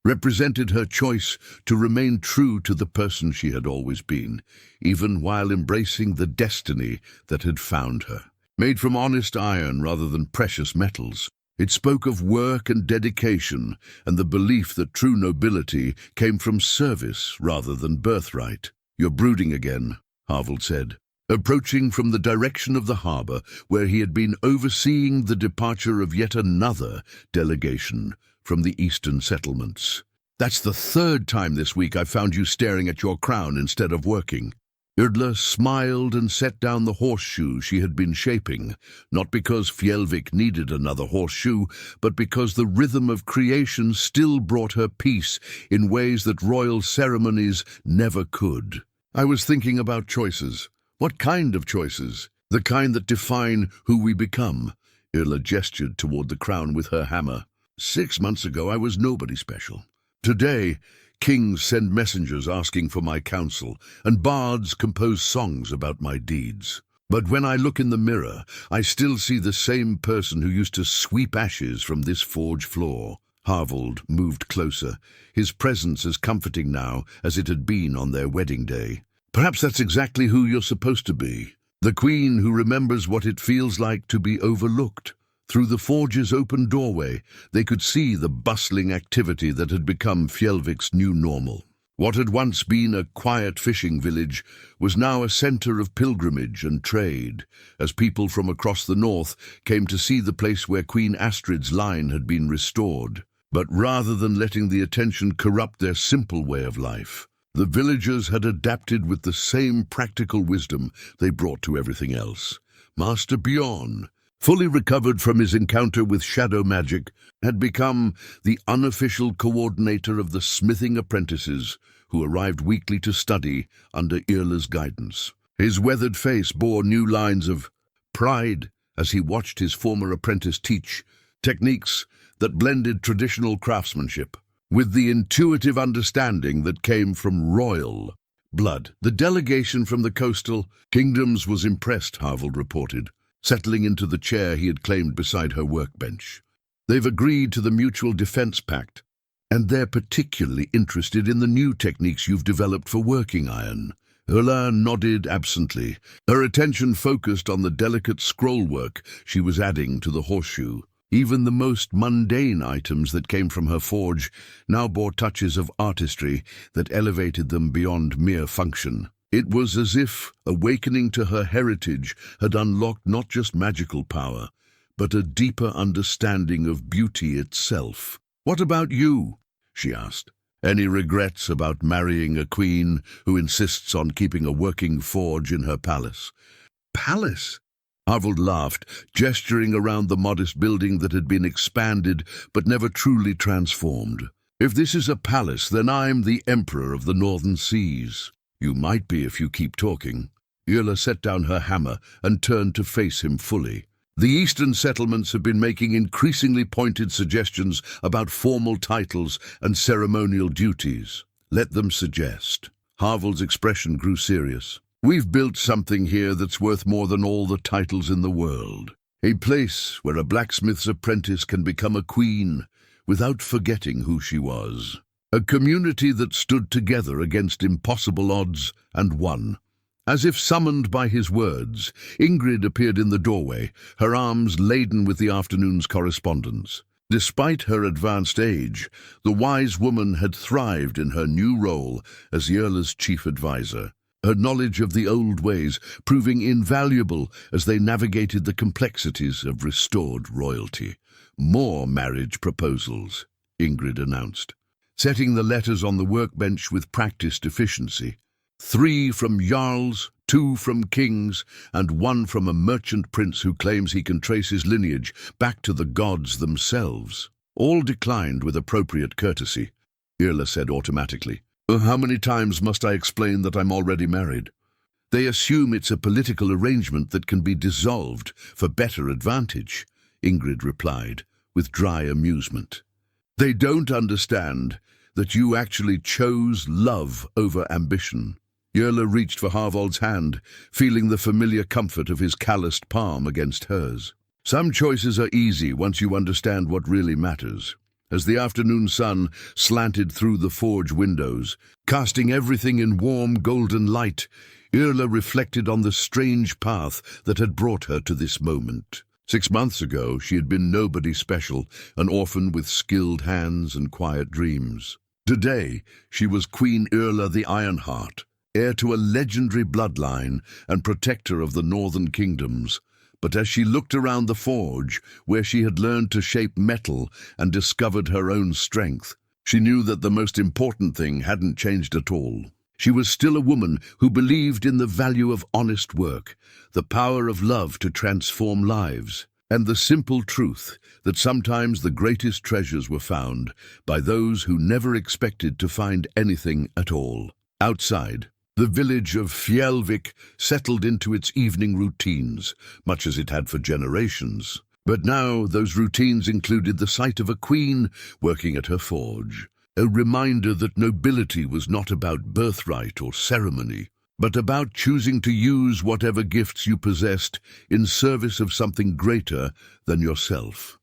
Speaker 1: represented her choice to remain true to the person she had always been, even while embracing the destiny that had found her. Made from honest iron rather than precious metals, it spoke of work and dedication and the belief that true nobility came from service rather than birthright. "You're brooding again," Harvald said, approaching from the direction of the harbour, where he had been overseeing the departure of yet another delegation from the eastern settlements. "That's the third time this week I've found you staring at your crown instead of working." Yrla smiled and set down the horseshoe she had been shaping, not because Fjellvik needed another horseshoe, but because the rhythm of creation still brought her peace in ways that royal ceremonies never could. "I was thinking about choices. What kind of choices? The kind that define who we become." Yrla gestured toward the crown with her hammer. 6 months ago I was nobody special. Today, kings send messengers asking for my counsel, and bards compose songs about my deeds. But when I look in the mirror, I still see the same person who used to sweep ashes from this forge floor. Harvald moved closer, his presence as comforting now as it had been on their wedding day. "Perhaps that's exactly who you're supposed to be. The queen who remembers what it feels like to be overlooked." Through the forge's open doorway, they could see the bustling activity that had become Fjellvik's new normal. What had once been a quiet fishing village was now a centre of pilgrimage and trade, as people from across the north came to see the place where Queen Astrid's line had been restored. But rather than letting the attention corrupt their simple way of life, the villagers had adapted with the same practical wisdom they brought to everything else. Master Bjorn, fully recovered from his encounter with shadow magic, had become the unofficial coordinator of the smithing apprentices who arrived weekly to study under Yrla's guidance. His weathered face bore new lines of pride as he watched his former apprentice teach techniques that blended traditional craftsmanship with the intuitive understanding that came from royal blood. The delegation from the coastal kingdoms was impressed, Harvald reported, settling into the chair he had claimed beside her workbench. "They've agreed to the Mutual Defense Pact, and they're particularly interested in the new techniques you've developed for working iron." Yrla nodded absently, her attention focused on the delicate scroll work she was adding to the horseshoe. Even the most mundane items that came from her forge now bore touches of artistry that elevated them beyond mere function. It was as if awakening to her heritage had unlocked not just magical power, but a deeper understanding of beauty itself. "What about you?" she asked. "Any regrets about marrying a queen who insists on keeping a working forge in her palace?" "Palace?" Harvald laughed, gesturing around the modest building that had been expanded but never truly transformed. "If this is a palace, then I'm the emperor of the northern seas." "You might be if you keep talking." Yrla set down her hammer and turned to face him fully. "The eastern settlements have been making increasingly pointed suggestions about formal titles and ceremonial duties. Let them suggest." Harvald's expression grew serious. "We've built something here that's worth more than all the titles in the world. A place where a blacksmith's apprentice can become a queen without forgetting who she was. A community that stood together against impossible odds and won." As if summoned by his words, Ingrid appeared in the doorway, her arms laden with the afternoon's correspondence. Despite her advanced age, the wise woman had thrived in her new role as Yrla's chief advisor, her knowledge of the old ways proving invaluable as they navigated the complexities of restored royalty. "More marriage proposals," Ingrid announced, setting the letters on the workbench with practiced efficiency. 3 from Jarls, 2 from kings, and 1 from a merchant prince who claims he can trace his lineage back to the gods themselves. All declined with appropriate courtesy. Yrla said automatically, "How many times must I explain that I'm already married?" "They assume it's a political arrangement that can be dissolved for better advantage," Ingrid replied, with dry amusement. "They don't understand that you actually chose love over ambition." Yrla reached for Harvald's hand, feeling the familiar comfort of his calloused palm against hers. Some choices are easy once you understand what really matters. As the afternoon sun slanted through the forge windows, casting everything in warm golden light, Yrla reflected on the strange path that had brought her to this moment. 6 months ago, she had been nobody special, an orphan with skilled hands and quiet dreams. Today, she was Queen Yrla the Ironheart, heir to a legendary bloodline and protector of the northern kingdoms. But as she looked around the forge, where she had learned to shape metal and discovered her own strength, she knew that the most important thing hadn't changed at all. She was still a woman who believed in the value of honest work, the power of love to transform lives, and the simple truth that sometimes the greatest treasures were found by those who never expected to find anything at all. Outside, the village of Fjellvik settled into its evening routines, much as it had for generations. But now those routines included the sight of a queen working at her forge, a reminder that nobility was not about birthright or ceremony, but about choosing to use whatever gifts you possessed in service of something greater than yourself.